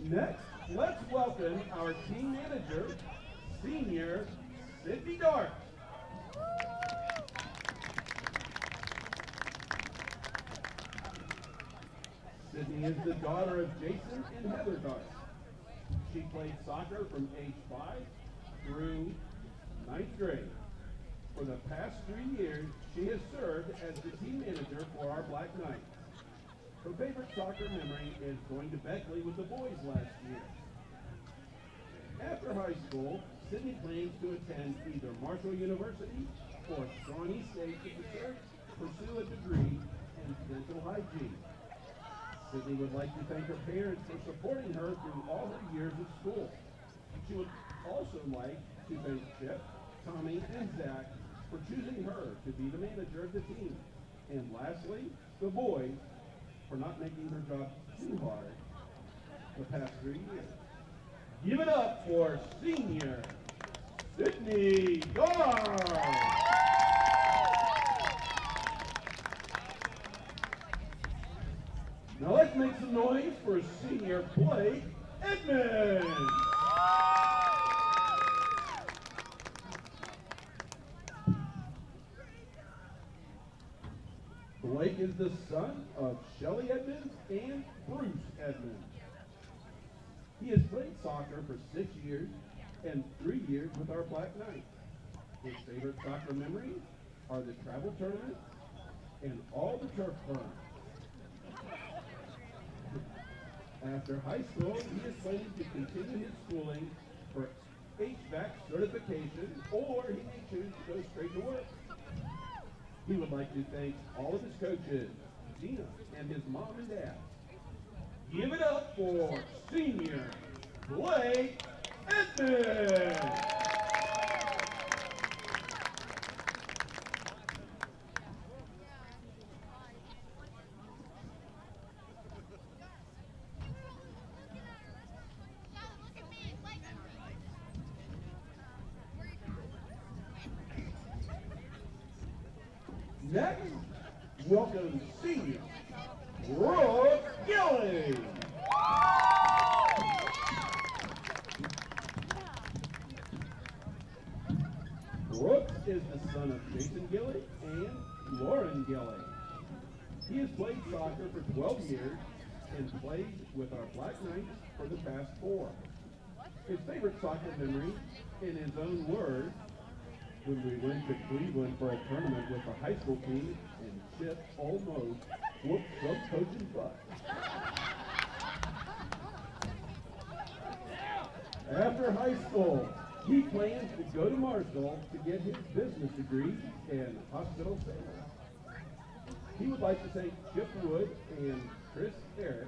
Next, let's welcome our team manager, senior Sydney Dart. Sydney is the daughter of Jason and Heather Dart. She played soccer from age 5 through 9th grade. For the past 3 years, she has served as the team manager for our Black Knights. Her favorite soccer memory is going to Beckley with the boys last year. After high school, Sydney plans to attend either Marshall University or Shawnee State to pursue a degree in dental hygiene. Sydney would like to thank her parents for supporting her through all her years of school. She would also like to thank Chip, Tommy, and Zach for choosing her to be the manager of the team. And lastly, the boys for not making her job too hard the past 3 years. Give it up for senior Sydney Dart. Now let's make some noise for senior Blake Edmonds. Blake is the son of Shelly Edmonds and Bruce Edmonds. He has played soccer for 6 years and 3 years with our Black Knights. His favorite soccer memories are the travel tournaments and all the turf burns. After high school, he is planning to continue his schooling for HVAC certification, or he may choose to go straight to work. He would like to thank all of his coaches, Gina, and his mom and dad. Give it up for senior Blake Edmonds. Next, welcome senior Brooke Gilly. Brooks is the son of Jason Gilly and Lauren Gilly. He has played soccer for 12 years and played with our Black Knights for the past 4. His favorite soccer memory, in his own words, when we went to Cleveland for a tournament with the high school team and Chip almost whooped some coach's butt. After high school, he plans to go to Marshall to get his business degree in hospital sales. He would like to thank Chip Wood and Chris Eric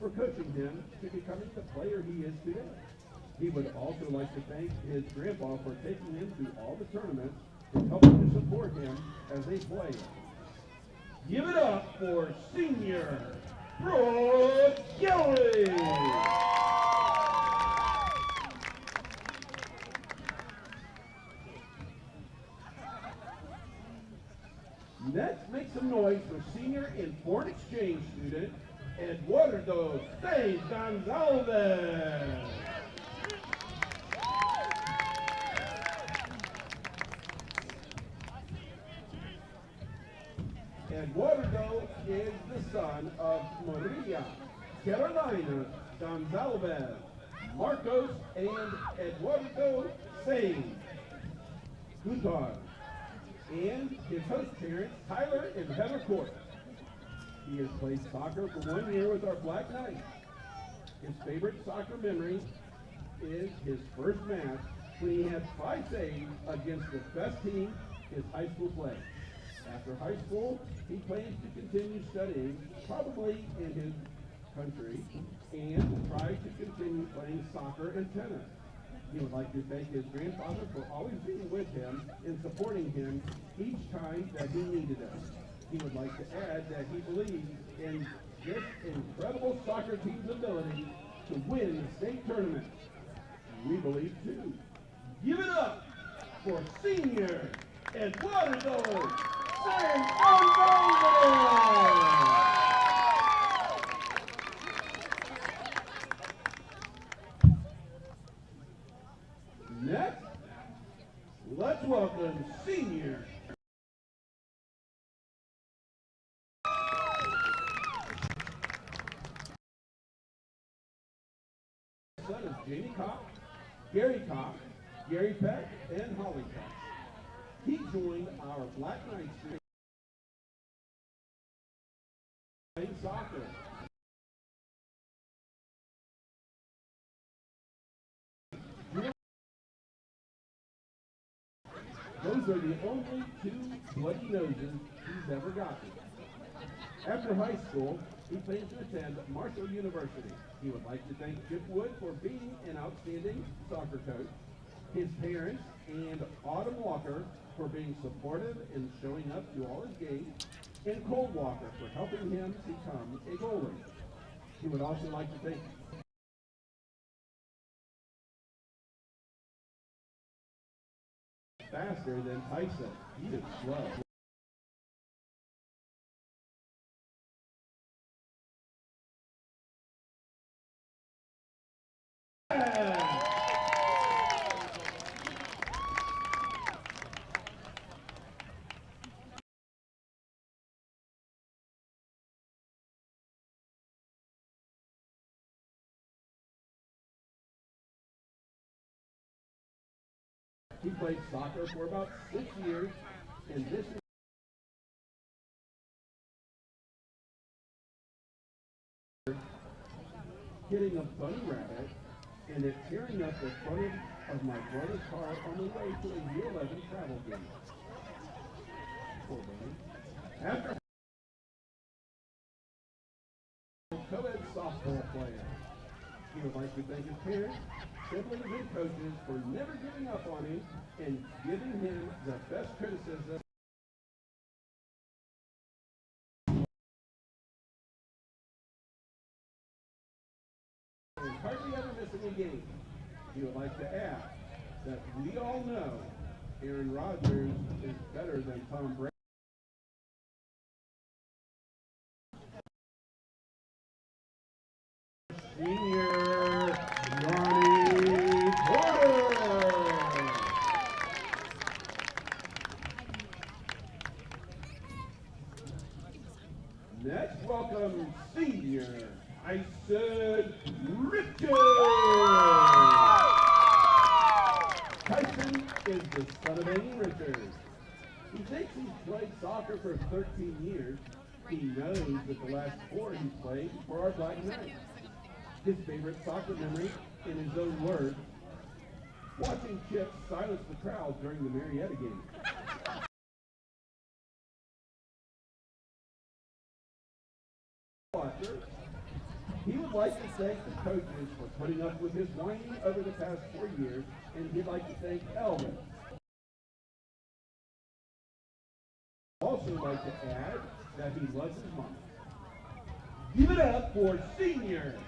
for coaching him to becoming the player he is today. He would also like to thank his grandpa for taking him to all the tournaments and helping to support him as a player. Give it up for senior Brooke Gilly. Next, make some noise for senior and foreign exchange student Eduardo Sainz Gonzalez. Eduardo is the son of Maria Carolina Gonzalez, Marcos and Eduardo Sain Gutar, and his host parents, Tyler and Heather Court. He has played soccer for 1 year with our Black Knights. His favorite soccer memory is his first match when he had 5 saves against the best team his high school played. After high school, he plans to continue studying, probably in his country, and try to continue playing soccer and tennis. He would like to thank his grandfather for always being with him and supporting him each time that he needed us. He would like to add that he believes in this incredible soccer team's ability to win the state tournament. We believe too. Give it up for senior Eduardo San Gonzalez! Next, let's welcome senior son of Jamie Cox, Gary Cox, Gary Peck, and Holly Cox. He joined our Black Knights playing soccer. Those are the only 2 bloody noses he's ever gotten. After high school, he plans to attend Marshall University. He would like to thank Chip Wood for being an outstanding soccer coach, his parents, and Autumn Walker for being supportive and showing up to all his games, and Cole Walker for helping him become a goalie. He would also like to thank faster than Tyson. He is slow. He played soccer for about 6 years, and this is hitting a bunny rabbit, and it tearing up the front of my brother's car on the way to a U11 travel game. Poor bunny. After co-ed softball player, he would like to thank his parents, siblings, and coaches for never giving up on him and giving him the best criticism. And hardly ever missing a game. He would like to add that we all know Aaron Rodgers is better than Tom Brady. Senior Johnny Porter. Next, welcome senior Tyson Richards. Tyson is the son of Amy Richards. He thinks he's played soccer for 13 years. He knows that the last 4 he's played for our Black Knights. His favorite soccer memory, in his own words, watching Chip silence the crowd during the Marietta game. He would like to thank the coaches for putting up with his whining over the past 4 years, and he'd like to thank Albans. Also like to add that he loves his mom. Give it up for senior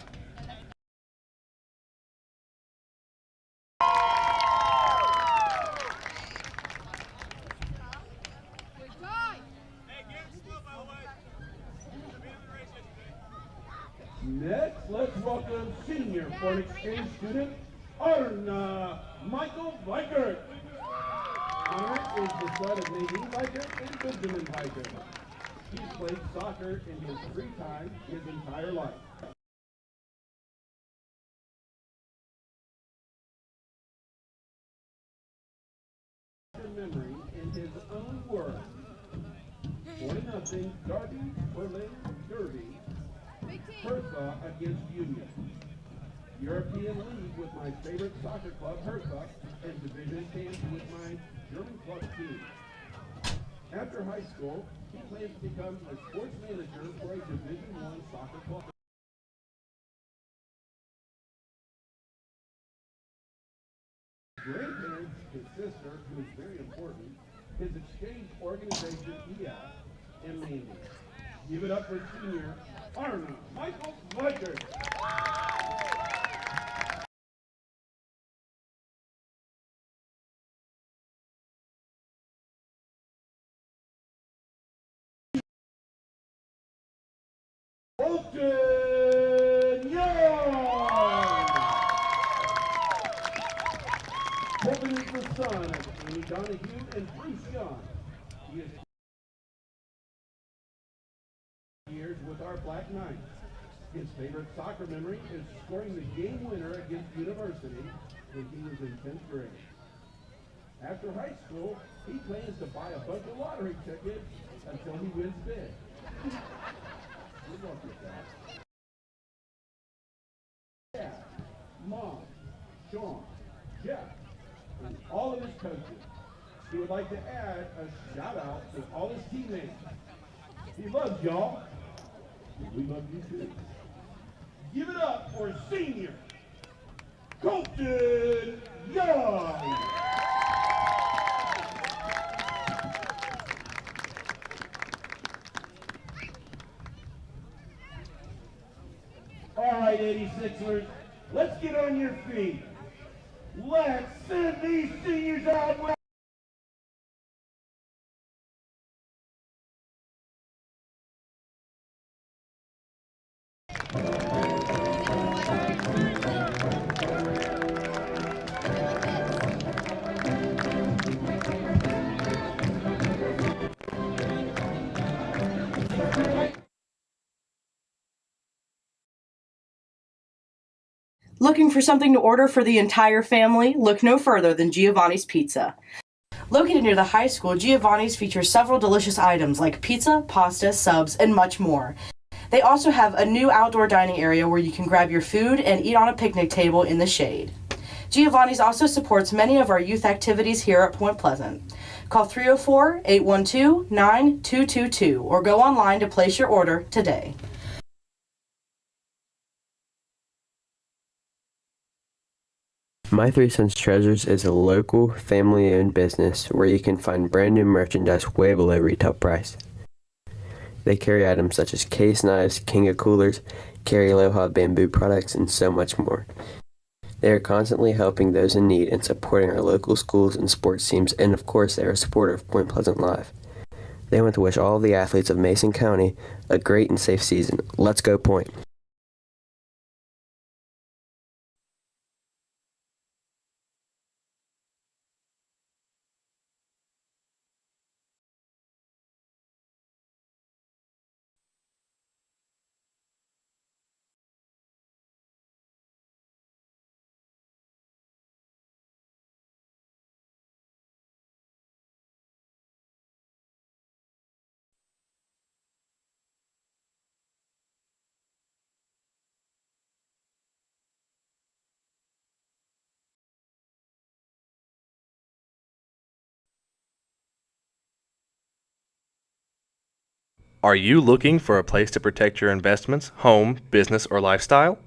Next, let's welcome senior foreign exchange student, Arna Michael Vikert. Arna is the son of Nadine Vikert and Benjamin Vikert. He's played soccer in his free time his entire life. Memory in his own words. 4-0 Derby, Berlin, Derby, Hertha against Union. European League with my favorite soccer club, Hertha, and Division 10 with my German club team. After high school, he plans to become a sports manager for a Division 1 soccer club. Grandparents, his sister, who is very important, his exchange organization, EF, and Mandy. Give it up for senior Arnold Michael Fletcher. Colton Young! Colton is the son of Amy Donahue and Bruce Young. He is years with our Black Knights. His favorite soccer memory is scoring the game winner against University when he was in 10th grade. After high school, he plans to buy a bunch of lottery tickets until he wins big. Good luck with that. Dad, Mom, Sean, Jeff, and all of his coaches. He would like to add a shout out to all his teammates. He loves y'all. We love you too. Give it up for senior Colton Young. All right, 86ers, let's get on your feet. Let's send these seniors out with Looking for something to order for the entire family? Look no further than Giovanni's Pizza. Located near the high school, Giovanni's features several delicious items like pizza, pasta, subs, and much more. They also have a new outdoor dining area where you can grab your food and eat on a picnic table in the shade. Giovanni's also supports many of our youth activities here at Point Pleasant. Call 304-812-9222 or go online to place your order today. My Three Sons Treasures is a local, family-owned business where you can find brand new merchandise way below retail price. They carry items such as case knives, King of coolers, carry Aloha bamboo products, and so much more. They are constantly helping those in need and supporting our local schools and sports teams, and of course they are a supporter of Point Pleasant Live. They want to wish all of the athletes of Mason County a great and safe season. Let's go Point! Are you looking for a place to protect your investments, home, business, or lifestyle?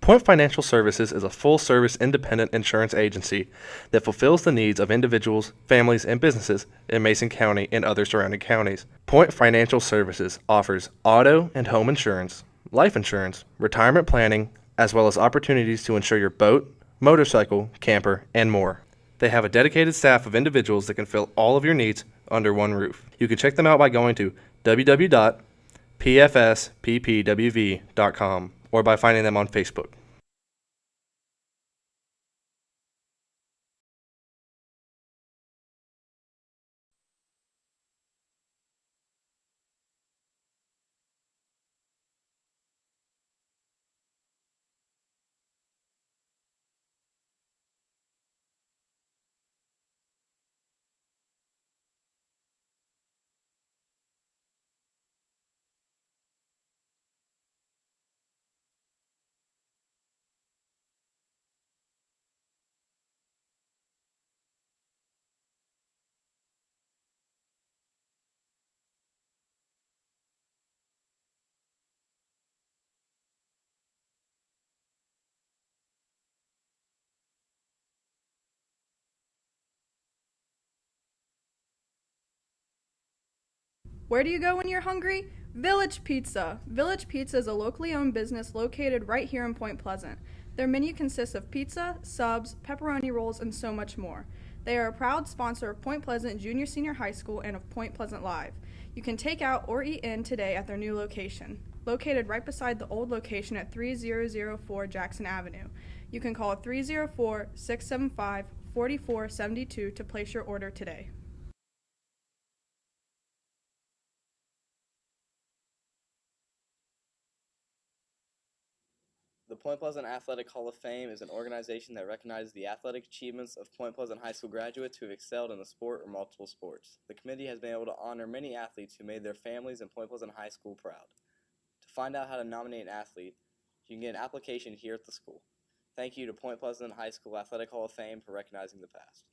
Point Financial Services is a full-service independent insurance agency that fulfills the needs of individuals, families, and businesses in Mason County and other surrounding counties. Point Financial Services offers auto and home insurance, life insurance, retirement planning, as well as opportunities to insure your boat, motorcycle, camper, and more. They have a dedicated staff of individuals that can fill all of your needs under one roof. You can check them out by going to www.pfsppwv.com or by finding them on Facebook. Where do you go when you're hungry? Village Pizza. Village Pizza is a locally owned business located right here in Point Pleasant. Their menu consists of pizza, subs, pepperoni rolls, and so much more. They are a proud sponsor of Point Pleasant Junior Senior High School and of Point Pleasant Live. You can take out or eat in today at their new location, located right beside the old location at 3004 Jackson Avenue. You can call 304-675-4472 to place your order today. The Point Pleasant Athletic Hall of Fame is an organization that recognizes the athletic achievements of Point Pleasant High School graduates who have excelled in a sport or multiple sports. The committee has been able to honor many athletes who made their families and Point Pleasant High School proud. To find out how to nominate an athlete, you can get an application here at the school. Thank you to Point Pleasant High School Athletic Hall of Fame for recognizing the past.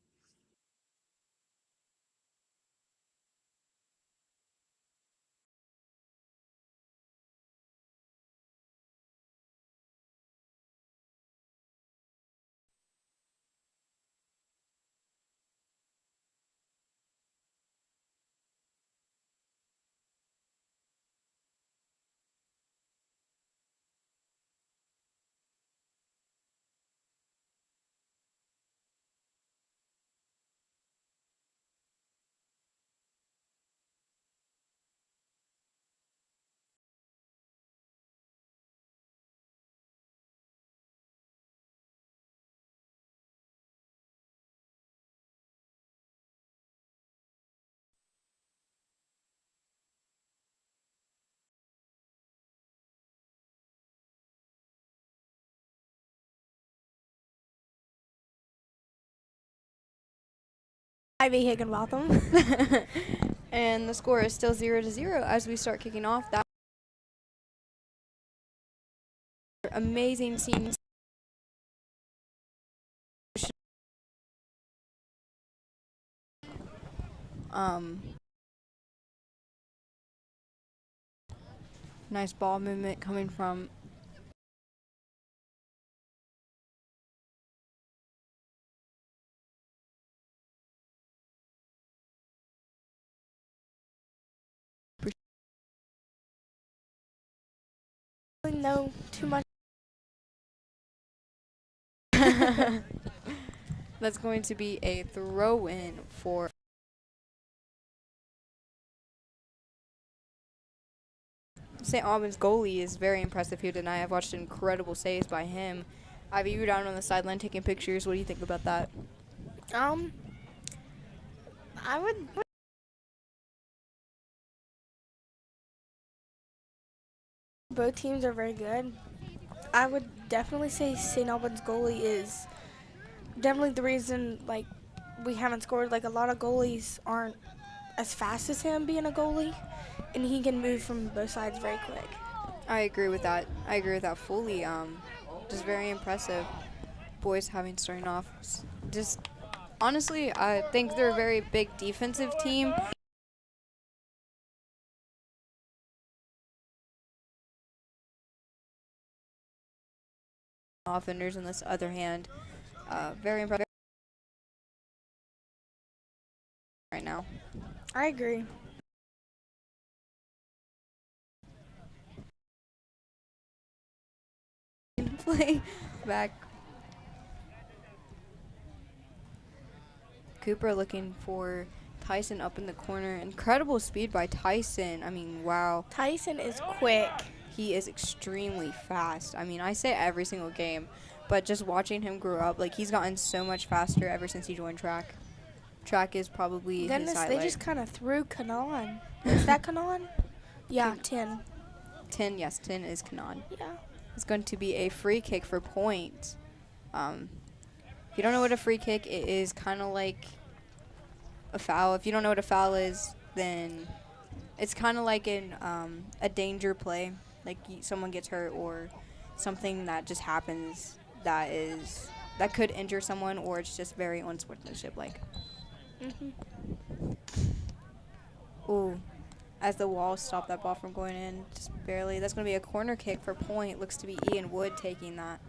Ivy Higginbotham. And the score is still 0-0 as we start kicking off. That amazing scenes. Nice ball movement coming from No, too much. that's going to be a throw-in for St. Albans goalie is very impressive here tonight. I've watched incredible saves by him. Ivy, you were down on the sideline taking pictures. What do you think about that? I would. Both teams are very good. I would definitely say St. Albans goalie is definitely the reason, like, we haven't scored. Like, a lot of goalies aren't as fast as him being a goalie, and he can move from both sides very quick. I agree with that. I agree with that fully. Just very impressive. Boys starting off. Just honestly, I think they're a very big defensive team. Offenders on this other hand, very impressive right now. I agree. Play back. Cooper looking for Tyson up in the corner. Incredible speed by Tyson. I mean, wow. Tyson is quick. He is extremely fast. I mean, I say every single game, but just watching him grow up, like, he's gotten so much faster ever since he joined track. Track is probably his highlight. They just kind of threw Kanan. Is that Kanan? Yeah, 10. 10, yes, 10 is Kanan. Yeah. It's going to be a free kick for Point. If you don't know what a free kick is, it is kind of like a foul. If you don't know what a foul is, then it's kind of like a danger play. Like someone gets hurt or something that just happens that could injure someone, or it's just very unsportsmanship like. Ooh, as the walls stop that ball from going in, just barely. That's going to be a corner kick for Point. Looks to be Ian Wood taking that.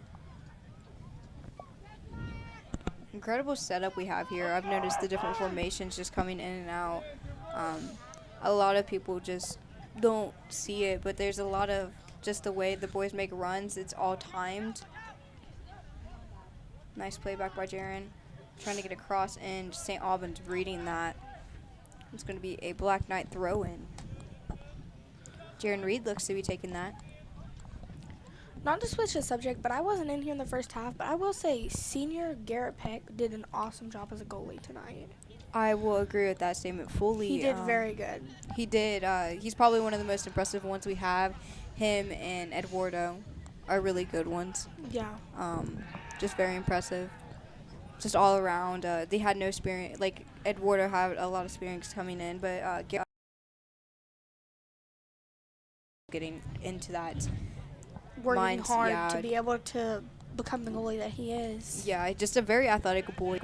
Incredible setup we have here. I've noticed the different formations just coming in and out. a lot of people just don't see it, but there's a lot of just the way the boys make runs. It's all timed. Nice play back by Jaron. Trying to get across, and St. Albans reading that. It's going to be a Black Knight throw-in. Jaron Reed looks to be taking that. Not to switch the subject, but I wasn't in here in the first half, but I will say senior Garrett Peck did an awesome job as a goalie tonight. I will agree with that statement fully. He did very good. He did. He's probably one of the most impressive ones we have. Him and Eduardo are really good ones. Yeah. Just very impressive. Just all around. They had no experience. Like, Eduardo had a lot of experience coming in, but getting into that. Working hard to be able to become the goalie that he is. Yeah, just a very athletic boy.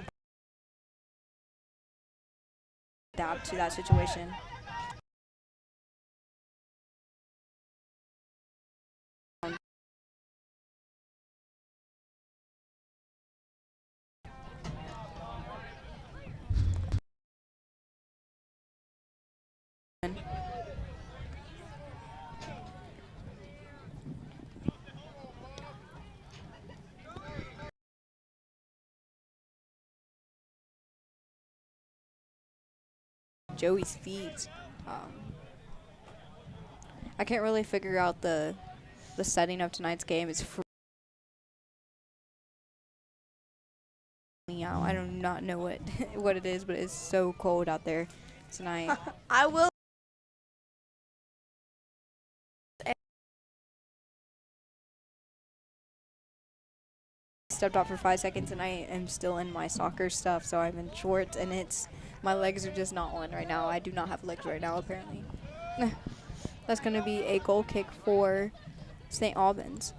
Adapt to that situation. Joey's feet. I can't really figure out the setting of tonight's game. It's out. I do not know what what it is, but it's so cold out there tonight. I will. Stepped out for 5 seconds and I am still in my soccer stuff, so I'm in shorts and my legs are just not on right now. I do not have legs right now, apparently. That's going to be a goal kick for St. Albans.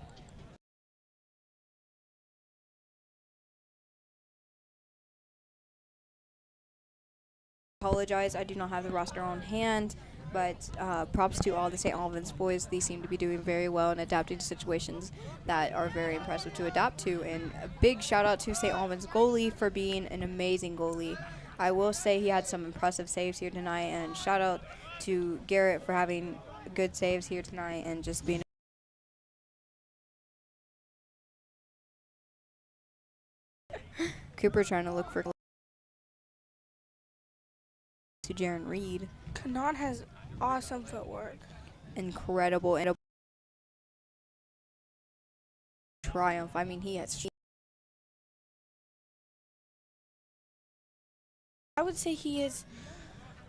Apologize, I do not have the roster on hand, but props to all the St. Albans boys. They seem to be doing very well and adapting to situations that are very impressive to adapt to. And a big shout out to St. Albans goalie for being an amazing goalie. I will say he had some impressive saves here tonight, and shout out to Garrett for having good saves here tonight and just being Cooper trying to look for to Jaron Reed. Kanan has awesome footwork. Incredible and a triumph. I mean, he has. I would say he is,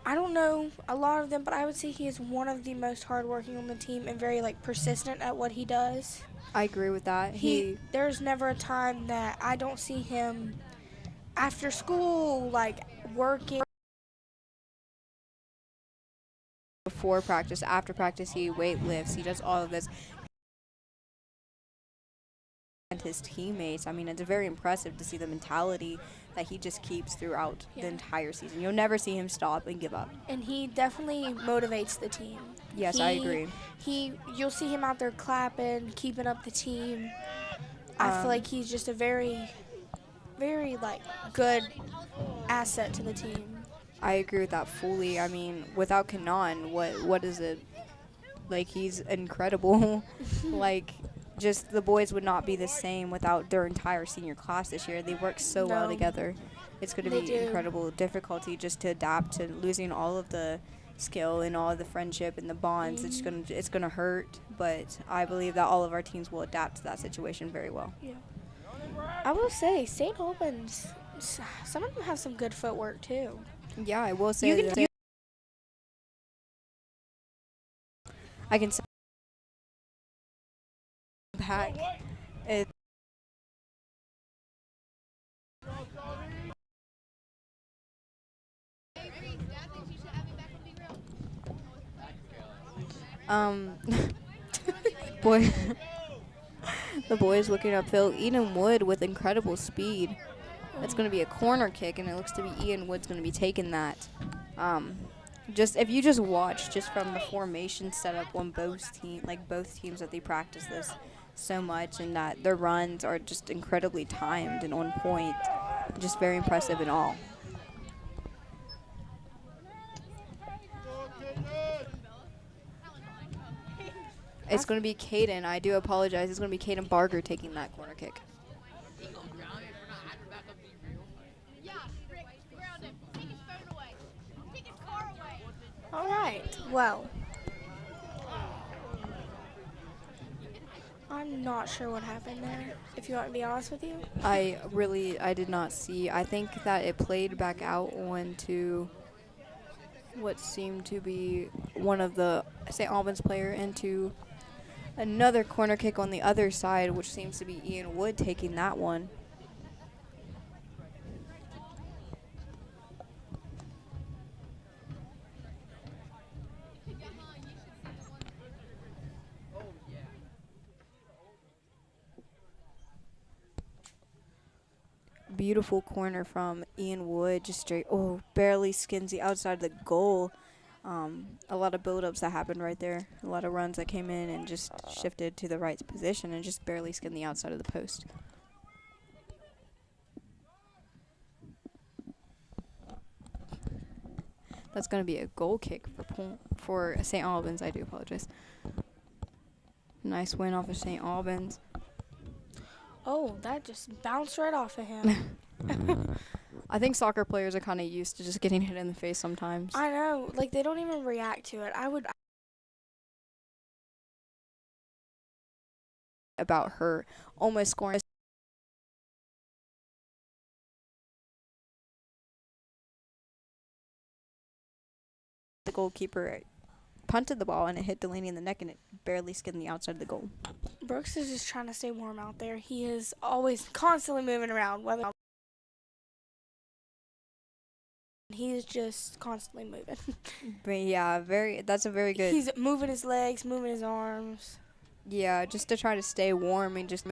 I don't know a lot of them, but I would say he is one of the most hardworking on the team and very persistent at what he does. I agree with that. There's never a time that I don't see him after school working. Before practice, after practice, he weight lifts. He does all of this. And his teammates, I mean, it's very impressive to see the mentality that he just keeps throughout the entire season. You'll never see him stop and give up. And he definitely motivates the team. Yes, I agree. You'll see him out there clapping, keeping up the team. I feel like he's just a very, very good asset to the team. I agree with that fully. I mean, without Kanan, what is it? He's incredible. Just the boys would not be the same without their entire senior class this year. They work so well together. It's going to be incredible difficulty just to adapt to losing all of the skill and all of the friendship and the bonds. Mm-hmm. It's going to hurt, but I believe that all of our teams will adapt to that situation very well. Yeah. I will say St. Albans, some of them have some good footwork too. Yeah, I will say that. I can say back. Boy, the boys looking uphill. Eden Wood with incredible speed. That's going to be a corner kick, and it looks to be Ian Wood's going to be taking that. If you just watch just from the formation setup on both teams that they practice this so much, and that their runs are just incredibly timed and on point, just very impressive in all. It's going to be Caden. I do apologize. It's going to be Caden Barger taking that corner kick. All right. Well, I'm not sure what happened there, if you want to be honest with you. I did not see. I think that it played back out onto what seemed to be one of the St. Albans player into another corner kick on the other side, which seems to be Ian Wood taking that one. Beautiful corner from Ian Wood, just straight, barely skins the outside of the goal. A lot of build-ups that happened right there. A lot of runs that came in and just shifted to the right position and just barely skinned the outside of the post. That's going to be a goal kick for St. Albans. I do apologize. Nice win off of St. Albans. Oh, that just bounced right off of him. I think soccer players are kind of used to just getting hit in the face sometimes. I know. Like, they don't even react to it. About her almost scoring. The goalkeeper punted the ball and it hit Delaney in the neck and it barely skinned the outside of the goal. Brooks is just trying to stay warm out there. He is always constantly moving around. He is just constantly moving. But yeah, that's a very good. He's moving his legs, moving his arms. Yeah, just to try to stay warm and just.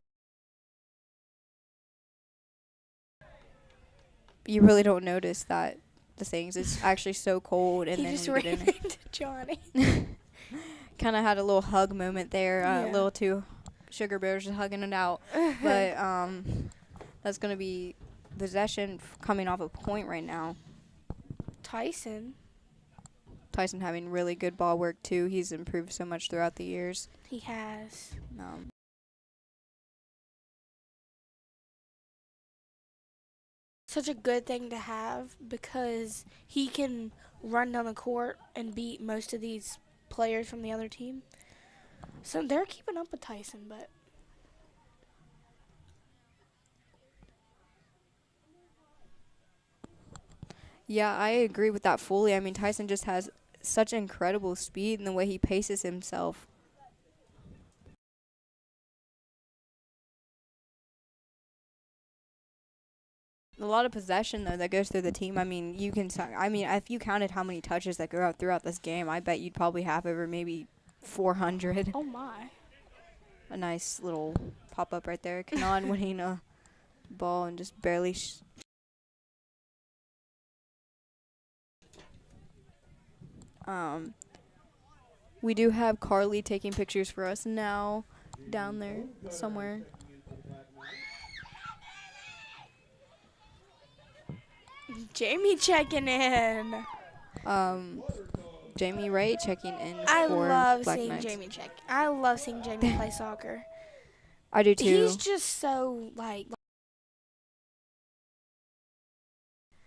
You really don't notice that the things. It's actually so cold, and he then just when you ran get in into Johnny. kind of had a little hug moment there. A little two sugar bears just hugging it out. But that's going to be possession coming off a point right now. Tyson having really good ball work too. He's improved so much throughout the years. He has. Such a good thing to have because he can run down the court and beat most of these players from the other team. So they're keeping up with Tyson, but yeah, I agree with that fully. I mean, Tyson just has such incredible speed in the way he paces himself. A lot of possession, though, that goes through the team. I mean, if you counted how many touches that go out throughout this game, I bet you'd probably have over maybe 400. oh my. A nice little pop-up right there. Kanan winning a ball and just barely... we do have Carly taking pictures for us now down there somewhere. Jamie checking in. Jamie Ray checking in I for love Black seeing Knights. Jamie check. I love seeing Jamie play soccer. I do too. He's just so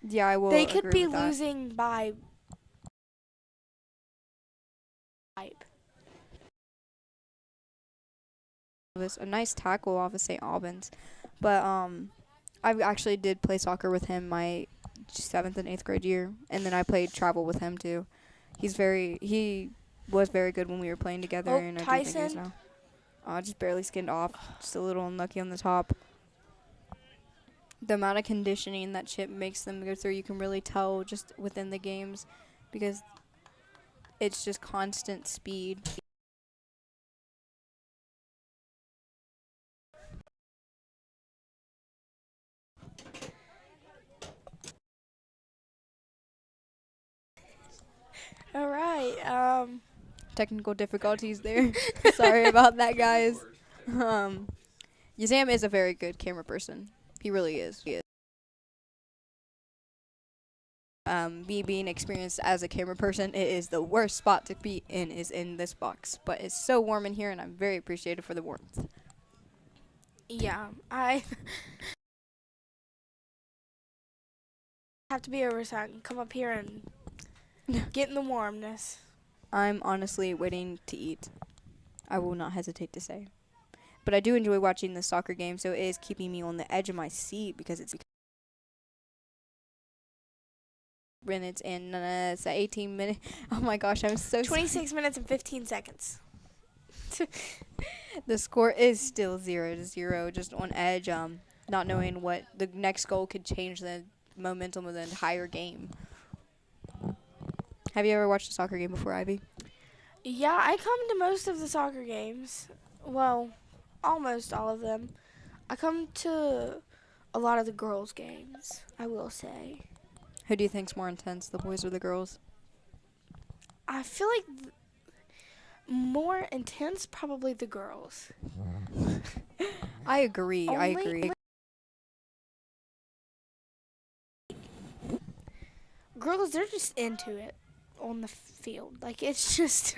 yeah, I will. They could agree be with that. losing by A nice tackle off of St. Albans, but I actually did play soccer with him my 7th and 8th grade year, and then I played travel with him too. He was very good when we were playing together, and I do think he is now. Just barely skinned off, just a little unlucky on the top. The amount of conditioning that Chip makes them go through, you can really tell just within the games, because it's just constant speed. All right. Technical difficulties there. Sorry about that, guys. Yazam is a very good camera person. He really is. Me being experienced as a camera person, it is the worst spot to be in is in this box. But it's so warm in here, and I'm very appreciative for the warmth. Yeah, I have to be over so I can come up here and get in the warmness. I'm honestly waiting to eat. I will not hesitate to say. But I do enjoy watching the soccer game, so it is keeping me on the edge of my seat because it's minutes and it's 18 minutes. Oh my gosh, I'm so 26 minutes and 15 seconds. The score is still 0-0, just on edge, not knowing what the next goal could change the momentum of the entire game. Have you ever watched a soccer game before, Ivy? Yeah, I come to most of the soccer games. Well, almost all of them. I come to a lot of the girls' games, I will say. Who do you think's more intense, the boys or the girls? I feel like more intense, probably the girls. I agree. Girls, they're just into it on the field. Like, it's just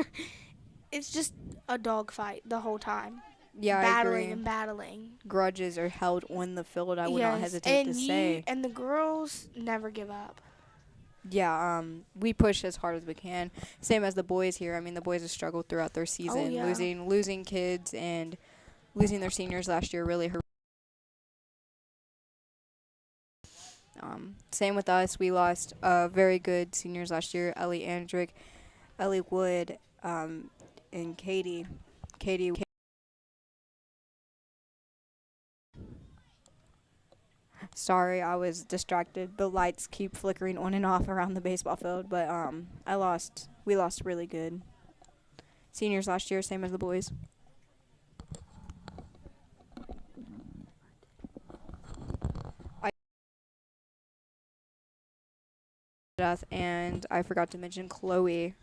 a dogfight the whole time. Yeah, battling and battling. Grudges are held on the field, I would not hesitate to say. And the girls never give up. Yeah, we push as hard as we can. Same as the boys here. I mean, the boys have struggled throughout their season, losing kids and losing their seniors last year really hurt. Same with us. We lost very good seniors last year. Ellie Andrick, Ellie Wood, and Katie. Sorry, I was distracted. The lights keep flickering on and off around the baseball field, but we lost really good seniors last year, same as the boys. And I forgot to mention Chloe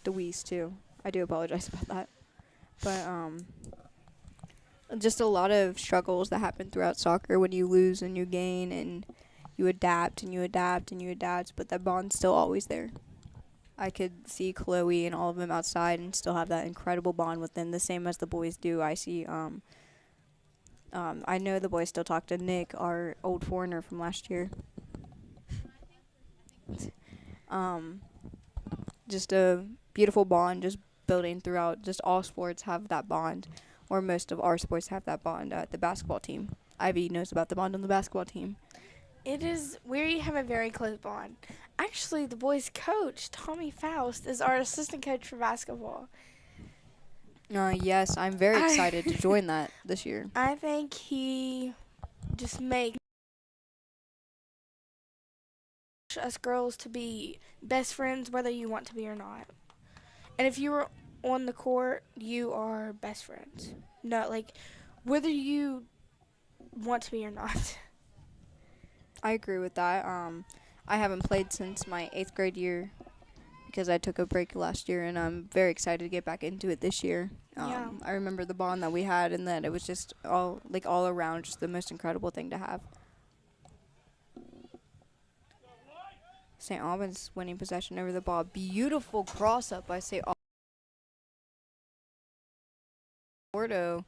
DeWeese too. I do apologize about that. But just a lot of struggles that happen throughout soccer when you lose and you gain and you adapt and you adapt and you adapt, but that bond's still always there. I could see Chloe and all of them outside and still have that incredible bond with them, the same as the boys do. I see I know the boys still talk to Nick, our old foreigner from last year. Just a beautiful bond, just building throughout. Just all sports have that bond, or most of our sports have that bond. The basketball team, Ivy knows about the bond on the basketball team. We have a very close bond. Actually, the boys' coach, Tommy Faust, is our assistant coach for basketball. Yes, I'm very excited to join that this year. I think he just makes us girls to be best friends whether you want to be or not. And if you were on the court, you are best friends. No, like, whether you want to be or not. I agree with that. I haven't played since my 8th grade year because I took a break last year, and I'm very excited to get back into it this year. I remember the bond that we had, and that it was just all around just the most incredible thing to have. St. Albans winning possession over the ball. Beautiful cross up by St. Ordo.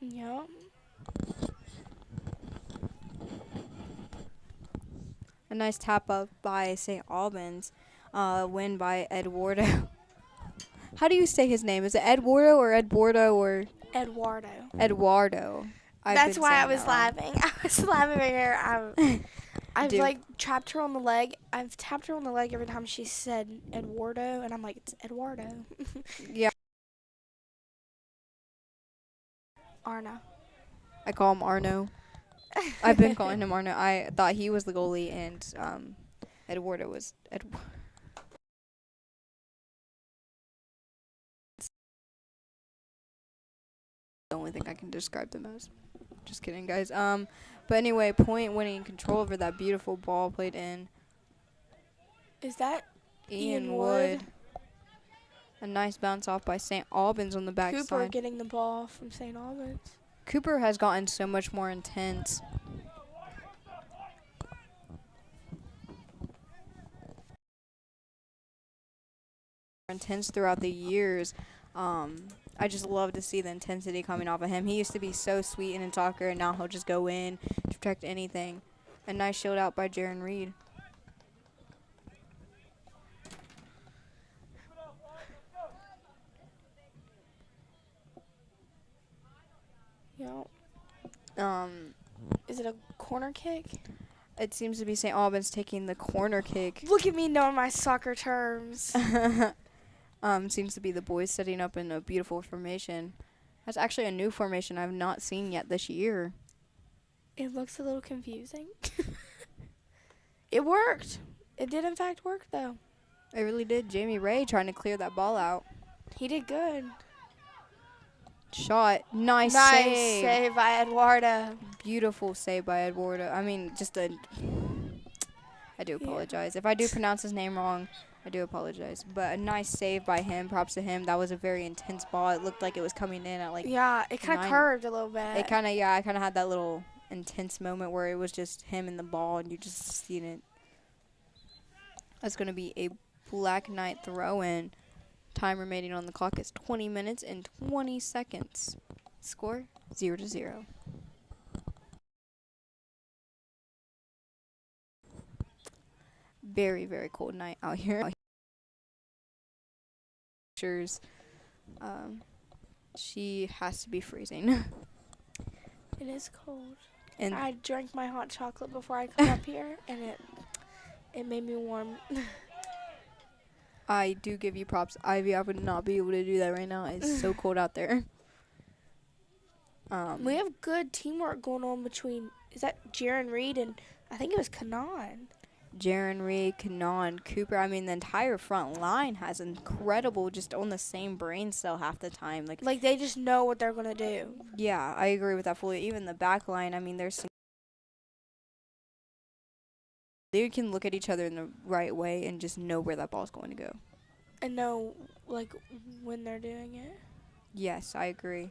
Yeah. A nice tap up by St. Albans. Win by Eduardo. How do you say his name? Is it Eduardo or Eduardo or? Eduardo. Eduardo. That's why I was laughing. I was laughing right here. I've trapped her on the leg. I've tapped her on the leg every time she said Eduardo, and I'm like, it's Eduardo. Yeah. Arno. I call him Arno. I've been calling him Arno. I thought he was the goalie, and Eduardo was the only thing I can describe them as. Just kidding, guys. But anyway, point winning control over that beautiful ball played in. Is that Ian Wood? A nice bounce off by St. Albans on the backside. Cooper getting the ball from St. Albans. Cooper has gotten so much more intense. Intense throughout the years. I just love to see the intensity coming off of him. He used to be so sweet in soccer, and now he'll just go in to protect anything. A nice shield out by Jaron Reed. Yep. Is it a corner kick? It seems to be St. Albans taking the corner kick. Look at me knowing my soccer terms. Seems to be the boys setting up in a beautiful formation. That's actually a new formation I've not seen yet this year. It looks a little confusing. It worked. It did in fact work though. It really did. Jamie Ray trying to clear that ball out. He did good. Shot. Nice save by Eduardo. Beautiful save by Eduardo. I mean, I do apologize. If I do pronounce his name wrong, I do apologize. But a nice save by him. Props to him. That was a very intense ball. It looked like it was coming in at like... Yeah, it kind of curved a little bit. It kind of, yeah, I kind of had that little intense moment where it was just him and the ball and you just seen it. That's going to be a Black Knight throw-in. Time remaining on the clock is 20 minutes and 20 seconds. Score 0-0. Very, very cold night out here. She has to be freezing. It is cold. And I drank my hot chocolate before I come up here, and it made me warm. I do give you props, Ivy. I would not be able to do that right now. It's so cold out there. We have good teamwork going on between, is that Jaron Reed and I think it was Kanan. Jaron Reed, Kanan, Cooper. I mean, the entire front line has incredible, just on the same brain cell half the time. Like they just know what they're going to do. Yeah, I agree with that fully. Even the back line, I mean, they can look at each other in the right way and just know where that ball's going to go. And know, like, when they're doing it. Yes, I agree.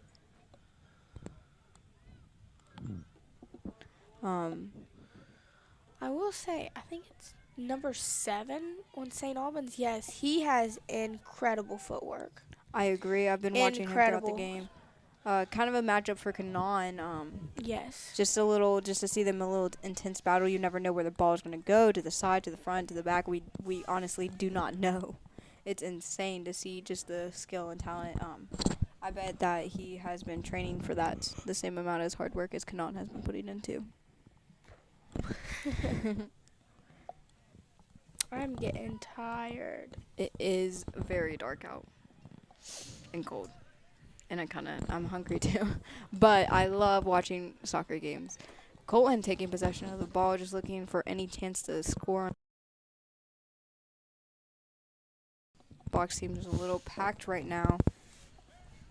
I will say, I think it's number 7 on St. Albans. Yes, he has incredible footwork. I agree. I've been watching him throughout the game. Kind of a matchup for Kanan. Yes. Just to see them a little intense battle. You never know where the ball is going to go, to the side, to the front, to the back. We honestly do not know. It's insane to see just the skill and talent. I bet that he has been training for that the same amount as hard work as Kanan has been putting into. I'm getting tired. It is very dark out and cold. And I'm hungry too. But I love watching soccer games. Colton taking possession of the ball, just looking for any chance to score. Box seems a little packed right now.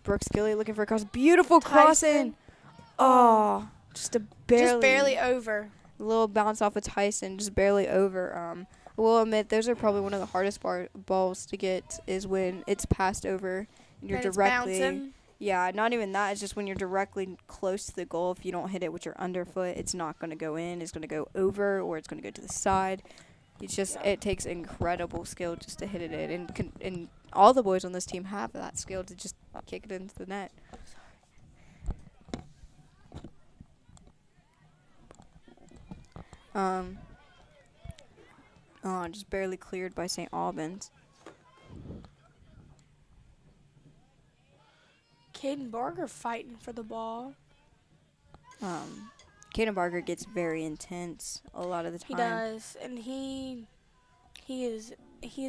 Brooks Gilly looking for a cross. Beautiful crossing. Oh, just barely over. A little bounce off of Tyson, just barely over. I will admit, those are probably one of the hardest balls to get is when it's passed over and you're directly. Bouncing. Yeah, not even that. It's just when you're directly close to the goal. If you don't hit it with your underfoot, it's not going to go in. It's going to go over or it's going to go to the side. It's just it takes incredible skill just to hit it in, and all the boys on this team have that skill to just kick it into the net. Just barely cleared by St. Albans. Caden Barger fighting for the ball. Caden Barger gets very intense a lot of the time. He does, and he is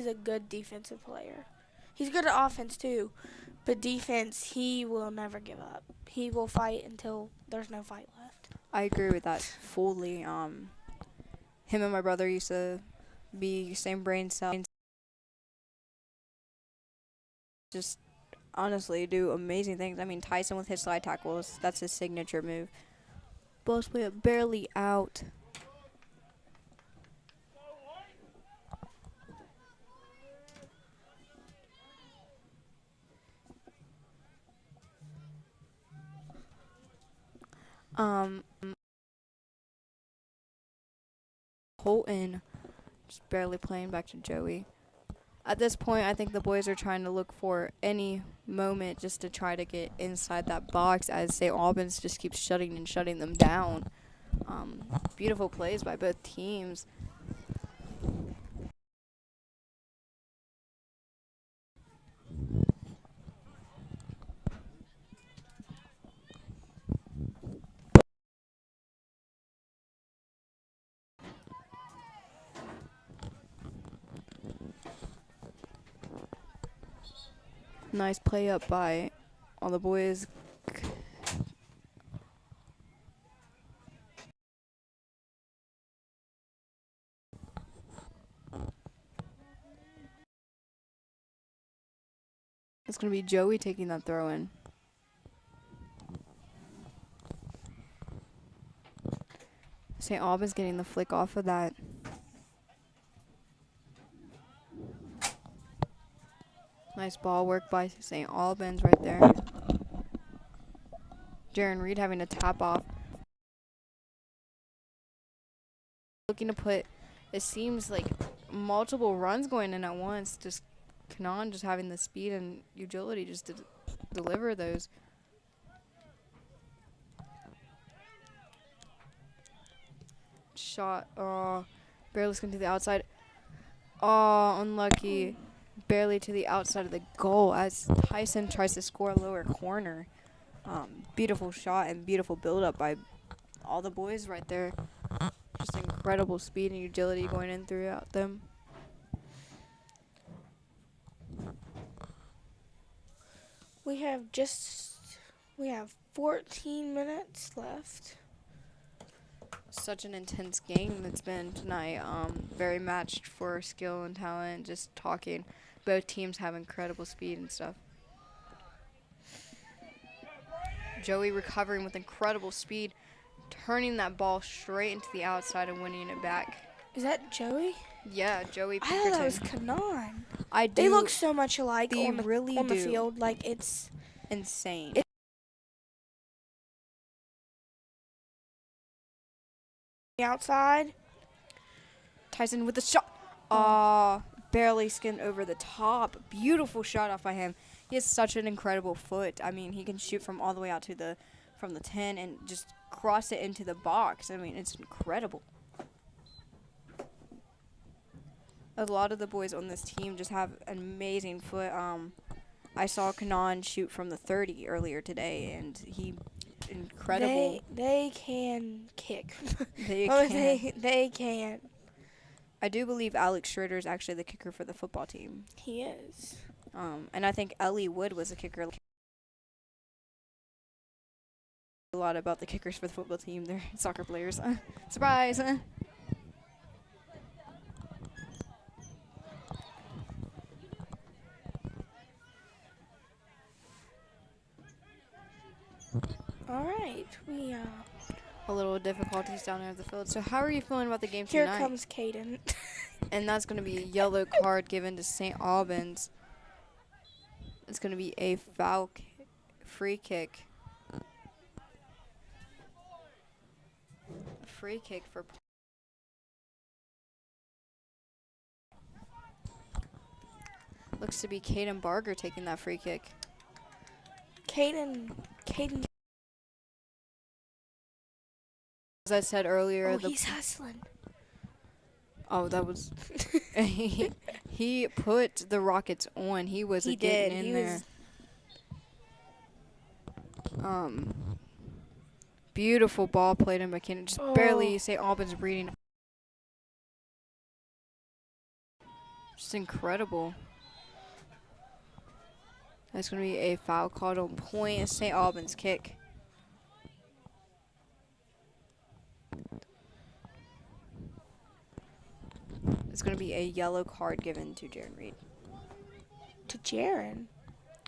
a good defensive player. He's good at offense too, but defense he will never give up. He will fight until there's no fight left. I agree with that fully. Him and my brother used to be same brain cell. Just honestly do amazing things. I mean, Tyson with his slide tackles, that's his signature move. Ball's played barely out. Um, Holton just barely playing back to Joey. At this point, I think the boys are trying to look for any moment just to try to get inside that box as St. Albans just keeps shutting them down. Beautiful plays by both teams. Nice play up by all the boys. It's going to be Joey taking that throw in. St. Albans getting the flick off of that. Nice ball work by St. Albans right there. Jaron Reed having to tap off. Looking to put, it seems like multiple runs going in at once. Just Kanan just having the speed and agility just to deliver those. Shot, barely skin to the outside. Oh, unlucky. Barely to the outside of the goal as Tyson tries to score lower corner. Beautiful shot and beautiful build-up by all the boys right there. Just incredible speed and agility going in throughout them. We have 14 minutes left. Such an intense game it's been tonight. Very matched for skill and talent. Just talking. Both teams have incredible speed and stuff. Joey recovering with incredible speed, turning that ball straight into the outside and winning it back. Is that Joey? Yeah, Joey I Pinkerton. thought that was Kanan. I do. They look so much alike They on the really on the do. field. Like it's insane. outside. Tyson with the shot. Barely skinned over the top. Beautiful shot off by him. He has such an incredible foot. I mean, he can shoot from all the way out to from the 10 and just cross it into the box. I mean, it's incredible. A lot of the boys on this team just have an amazing foot. I saw Kanan shoot from the 30 earlier today, and he incredible. They can kick. They Oh, can. they can. I do believe Alex Schroeder is actually the kicker for the football team. He is. And I think Ellie Wood was a kicker. A lot about the kickers for the football team. They're soccer players. Surprise! All right, we A little difficulties down there at the field. So how are you feeling about the game here tonight? comes Caden. And that's going to be a yellow card given to St. Albans. It's going to be a foul free kick. A free kick for... Looks to be Caden Barger taking that free kick. Caden. As I said earlier, Oh, he's hustling. Oh, that was... he put the Rockets on. He was He getting did. in He there. was- Beautiful ball played in McKinnon. Just barely St. Albans reading. Just incredible. That's going to be a foul called on point. It's St. Albans kick. It's going to be a yellow card given to Jaron Reed. To Jaron.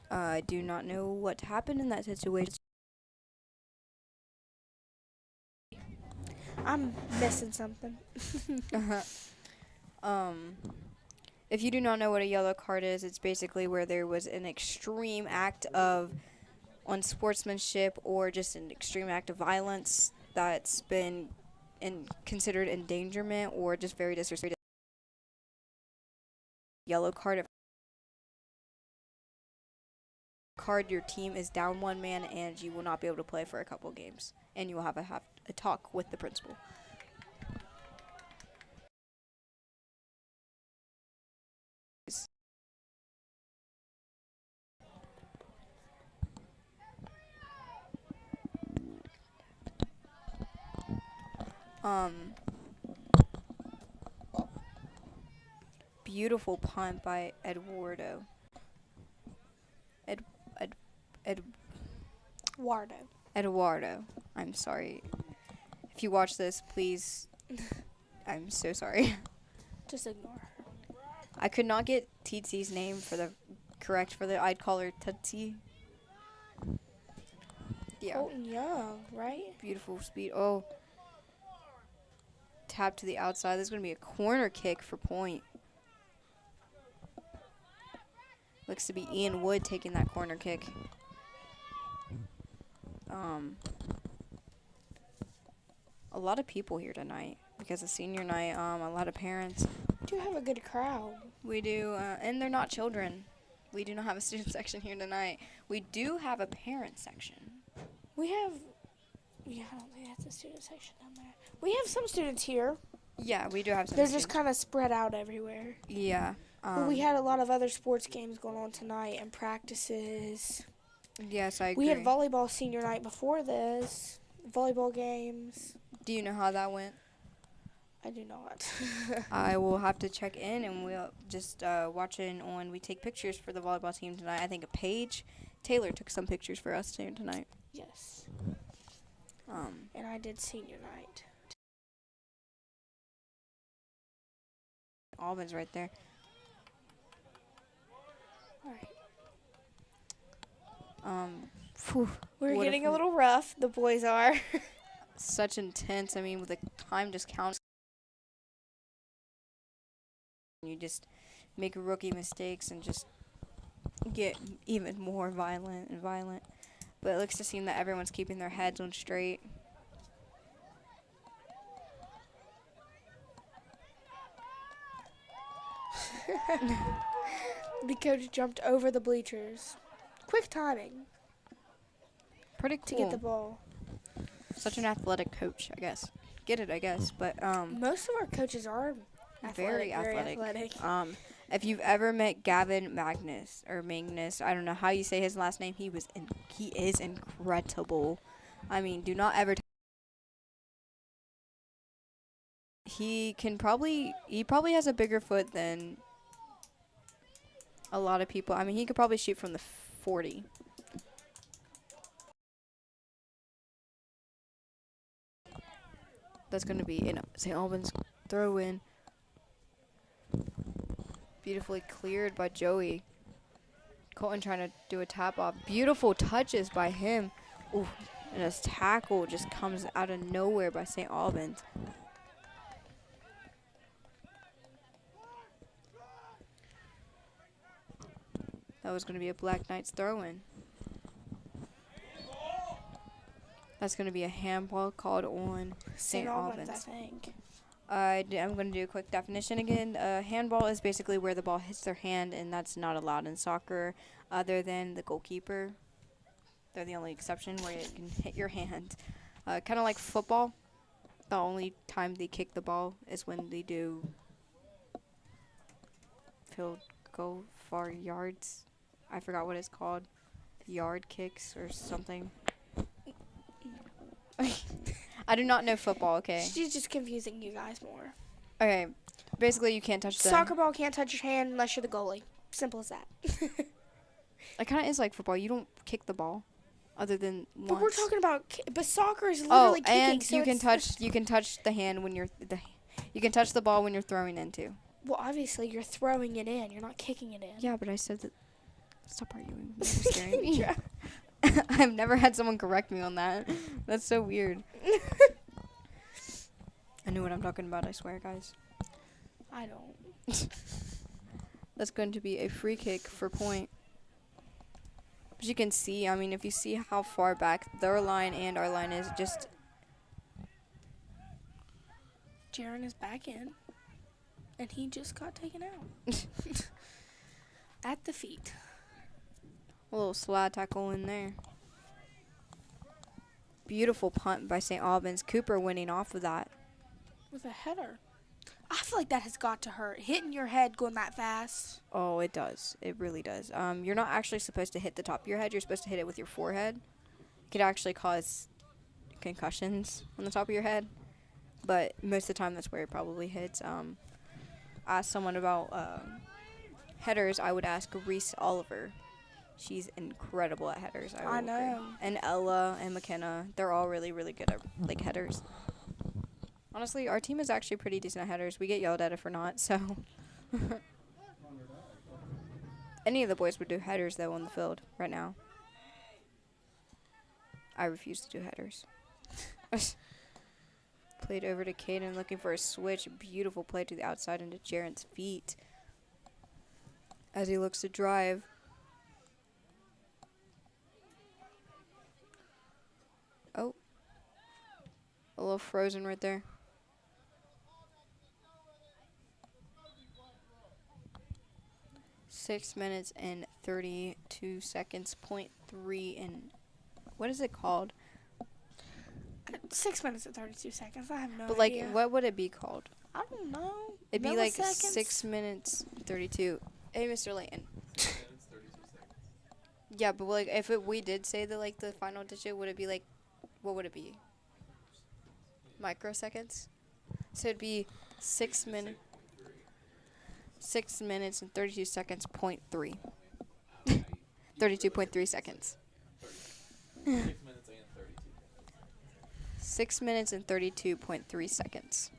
I do not know what happened in that situation. I'm missing something. If you do not know what a yellow card is, it's basically where there was an extreme act of on sportsmanship or just an extreme act of violence that's been considered endangerment or just very disrespectful. Yellow card. Your team is down one man and you will not be able to play for a couple games, and you will have a talk with the principal. Beautiful punt by Eduardo. Eduardo. I'm sorry. If you watch this, please. I'm so sorry. Just ignore her. I could not get Tzi's name I'd call her Tutsi. Yeah. Colton Young, right? Beautiful speed. Oh. Tap to the outside. There's going to be a corner kick for point. Looks to be Ian Wood taking that corner kick. A lot of people here tonight because of senior night. A lot of parents. We do have a good crowd. We do, and they're not children. We do not have a student section here tonight. We do have a parent section. We have, I don't think that's a student section down there. We have some students here. Yeah, we do have some. They're just kind of spread out everywhere. Yeah. But we had a lot of other sports games going on tonight and practices. Yes, I agree. We had volleyball senior night before this. Volleyball games. Do you know how that went? I do not. I will have to check in, and we'll just watching on. We take pictures for the volleyball team tonight. I think Paige Taylor took some pictures for us tonight. Yes. And I did senior night. Albans right there. All right. We're getting a little rough. The boys are. Such intense. I mean, with the time just counts. You just make rookie mistakes and just get even more violent. But it looks to seem that everyone's keeping their heads on straight. The coach jumped over the bleachers. Quick timing. Pretty cool. To get the ball. Such an athletic coach, I guess. Get it, I guess. But most of our coaches are very athletic. If you've ever met Gavin Magnus, I don't know how you say his last name. He is incredible. I mean, do not ever. He probably has a bigger foot than a lot of people. I mean, he could probably shoot from the 40. That's going to be St. Albans throw in. Beautifully cleared by Joey. Colton trying to do a tap off. Beautiful touches by him. Ooh, and his tackle just comes out of nowhere by St. Albans. That was going to be a Black Knights throw-in. That's going to be a handball called on St. Albans. I think. I'm going to do a quick definition again. Handball is basically where the ball hits their hand, and that's not allowed in soccer other than the goalkeeper. They're the only exception where it can hit your hand. Kind of like football. The only time they kick the ball is when they do field goal far yards. I forgot what it's called. Yard kicks or something. I do not know football, okay? She's just confusing you guys more. Okay. Basically, you can't touch the... Soccer ball can't touch your hand unless you're the goalie. Simple as that. It kind of is like football. You don't kick the ball other than once. But we're talking about... But soccer is literally kicking. And so you can touch the hand when you're... You can touch the ball when you're throwing in, too. Well, obviously, you're throwing it in. You're not kicking it in. Yeah, but I said that... Stop arguing. You're scaring me. I've never had someone correct me on that. That's so weird. I know what I'm talking about, I swear, guys. I don't. That's going to be a free kick for point. As you can see, I mean, if you see how far back their line and our line is, just Jaron is back in, and he just got taken out at the feet. a little slide tackle in there. Beautiful punt by St. Albans. Cooper winning off of that. With a header. I feel like that has got to hurt. Hitting your head going that fast. Oh, it does. It really does. You're not actually supposed to hit the top of your head. You're supposed to hit it with your forehead. It could actually cause concussions on the top of your head. But most of the time, that's where it probably hits. Ask someone about headers, I would ask Reese Oliver. She's incredible at headers. I will know. agree. And Ella and McKenna, they're all really, really good at like headers. Honestly, our team is actually pretty decent at headers. We get yelled at if we're not, so. Any of the boys would do headers, though, on the field right now. I refuse to do headers. Played over to Caden, looking for a switch. Beautiful play to the outside into Jaren's feet. As he looks to drive. Oh. A little frozen right there. Six minutes and 32 seconds, 0.3 and what is it called? 6 minutes and 32 seconds. I have no But like, idea. what would it be called? I don't know. It'd be like Milliseconds? 6 minutes 32. Hey, Mr. Layton. Yeah, but like, if we did say the final digit, would it be like, what would it be? Microseconds. So it'd be 6 minutes. 6 minutes and 32 seconds, 0.3. 32.3 seconds. 6 minutes and 32.3 seconds.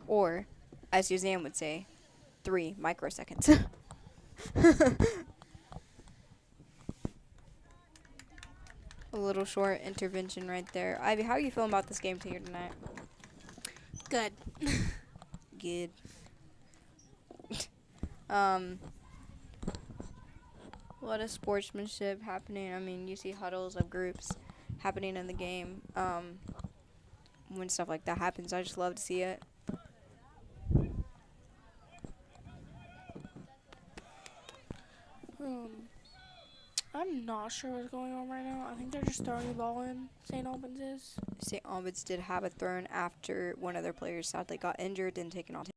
Or, as Suzanne would say, 3 microseconds. A little short intervention right there. Ivy, how are you feeling about this game here tonight? Good. Good. A lot of sportsmanship happening. I mean, you see huddles of groups happening in the game. When stuff like that happens, I just love to see it. I'm not sure what's going on right now. I think they're just throwing the ball in. St. Albans is. St. Albans did have it thrown after one of their players sadly got injured and taken off.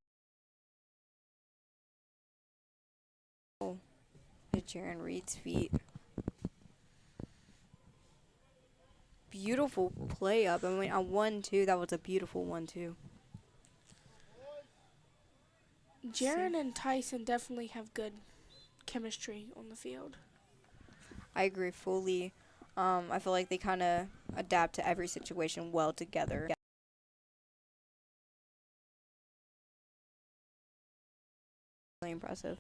Jaron Reed's feet. Beautiful play up. I mean, on 1-2, that was a beautiful 1-2. Jaron and Tyson definitely have good chemistry on the field. I agree fully. I feel like they kind of adapt to every situation well together. Really impressive.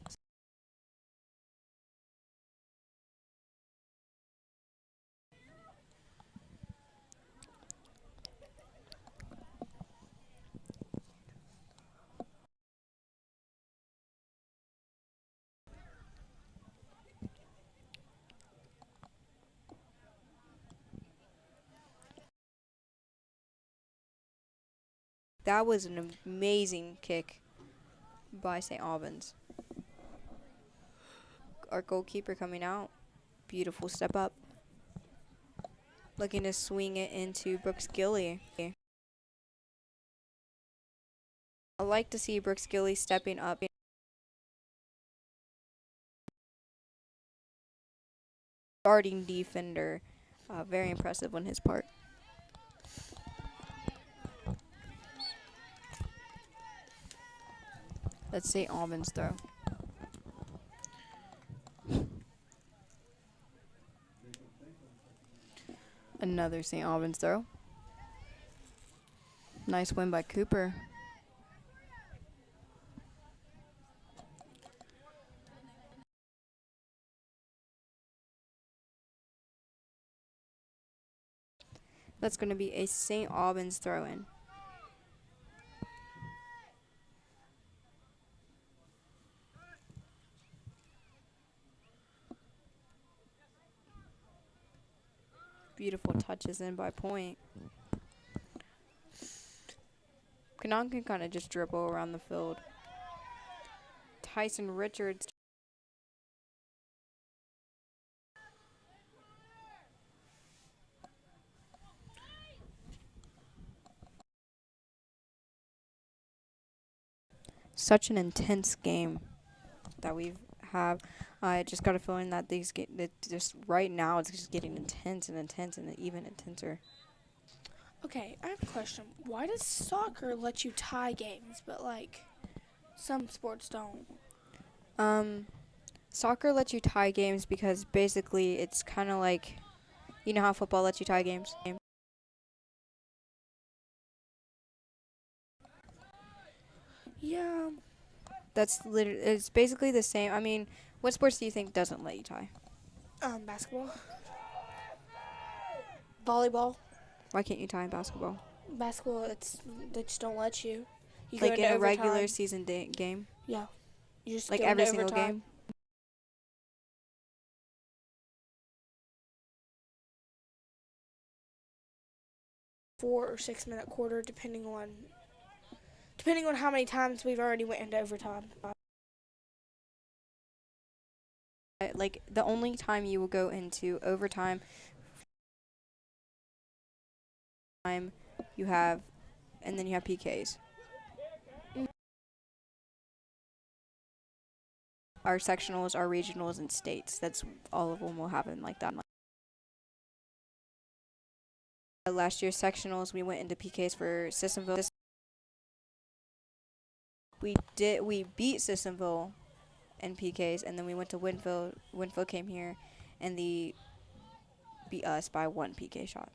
That was an amazing kick by St. Albans. Our goalkeeper coming out. Beautiful step up. Looking to swing it into Brooks Gilly. I like to see Brooks Gilly stepping up. Starting defender. Very impressive on his part. That's St. Albans throw. Another St. Albans throw. Nice win by Cooper. That's going to be a St. Albans throw-in. Beautiful touches in by Point. Kanan can kind of just dribble around the field. Tyson Richards. Such an intense game that we have. I just got a feeling that that just right now it's just getting intense and even intenser. Okay, I have a question. Why does soccer let you tie games, but like some sports don't? Soccer lets you tie games because basically it's kind of like, you know how football lets you tie games? Yeah. It's basically the same. I mean, what sports do you think doesn't let you tie? Basketball. Volleyball. Why can't you tie in basketball? Basketball, they just don't let you. You Like go in into a overtime. regular season game? Yeah. You just Like go every into single overtime. game? 4 or 6 minute quarter, depending on how many times we've already went into overtime. Like the only time you will go into overtime, you have PKs. Our sectionals, our regionals, and states. That's all of them will happen like that. Last year's sectionals, we went into PKs for Sissonville. We beat Sissonville in PKs, and then we went to Winfield. Winfield came here, and they beat us by 1 PK shot.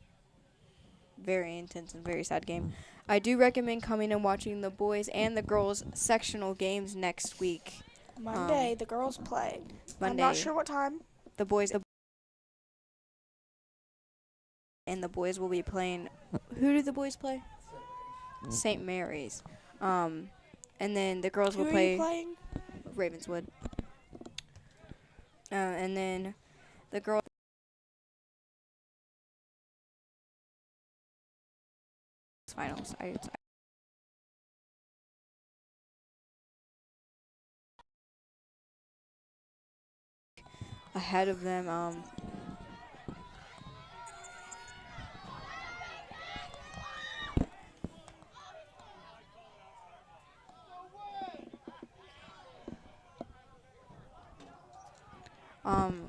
Very intense and very sad game. I do recommend coming and watching the boys and the girls sectional games next week. Monday, the girls play. Monday. I'm not sure what time. The boys will be playing. Who do the boys play? St. Mary's. And then the girls will Who are play you playing? Ravenswood. And then the girls. Finals. Ahead of them.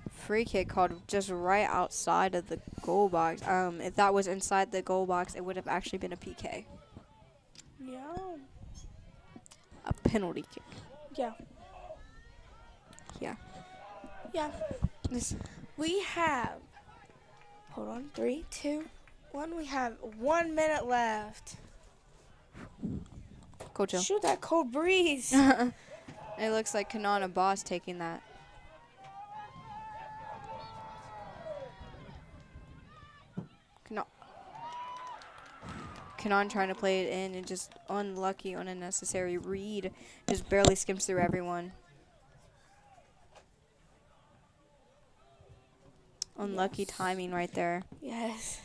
Free kick called just right outside of the goal box. If that was inside the goal box, it would have actually been a PK. Yeah. A penalty kick. Yeah. Yeah. Yeah. We have. Hold on. 3, 2, 1. We have 1 minute left. Cool, Jill. Shoot that cold breeze. It looks like Kanana Boss taking that. Kanan trying to play it in and just unlucky, unnecessary read. Just barely skims through everyone. Unlucky timing right there. Yes.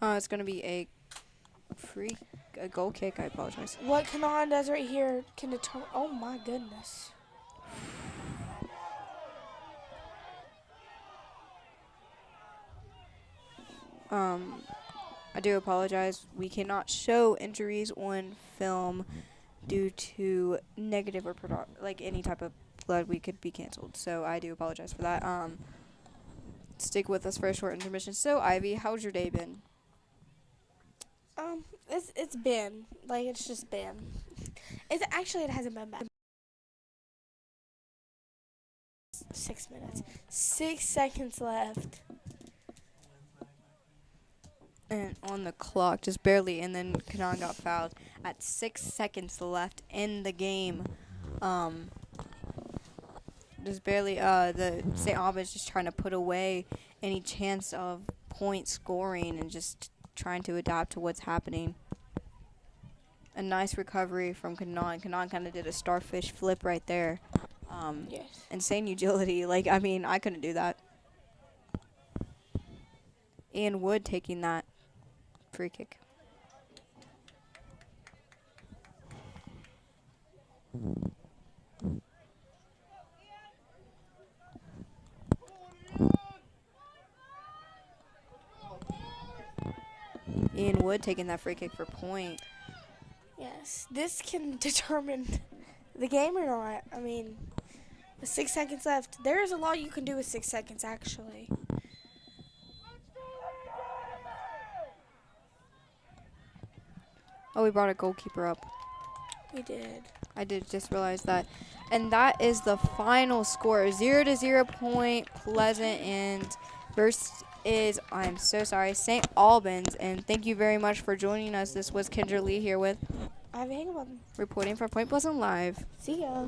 It's going to be a goal kick. I apologize. What Kanan does right here can determine. Oh my goodness. I do apologize. We cannot show injuries on film due to negative or like any type of blood. We could be canceled. So I do apologize for that. Stick with us for a short intermission. So Ivy, how's your day been? It's been like it's just been. It hasn't been bad. 6 minutes. 6 seconds left. And on the clock, just barely, and then Kanan got fouled at 6 seconds left in the game. Just barely, the St. Albans just trying to put away any chance of point scoring and just trying to adapt to what's happening. a nice recovery from Kanan. Kanan kind of did a starfish flip right there. Yes. Insane agility. Like, I mean, I couldn't do that. Ian Wood taking that free kick. Ian Wood taking that free kick for point. Yes. This can determine the game or not. I mean, with 6 seconds left, there is a lot you can do with 6 seconds, actually. Oh, we brought a goalkeeper up. We did. I did just realize that. And that is the final score. 0-0 Point Pleasant and versus I'm so sorry, St. Albans. And thank you very much for joining us. This was Kendra Lee here with I have a hang button. reporting for Point Pleasant Live. See ya.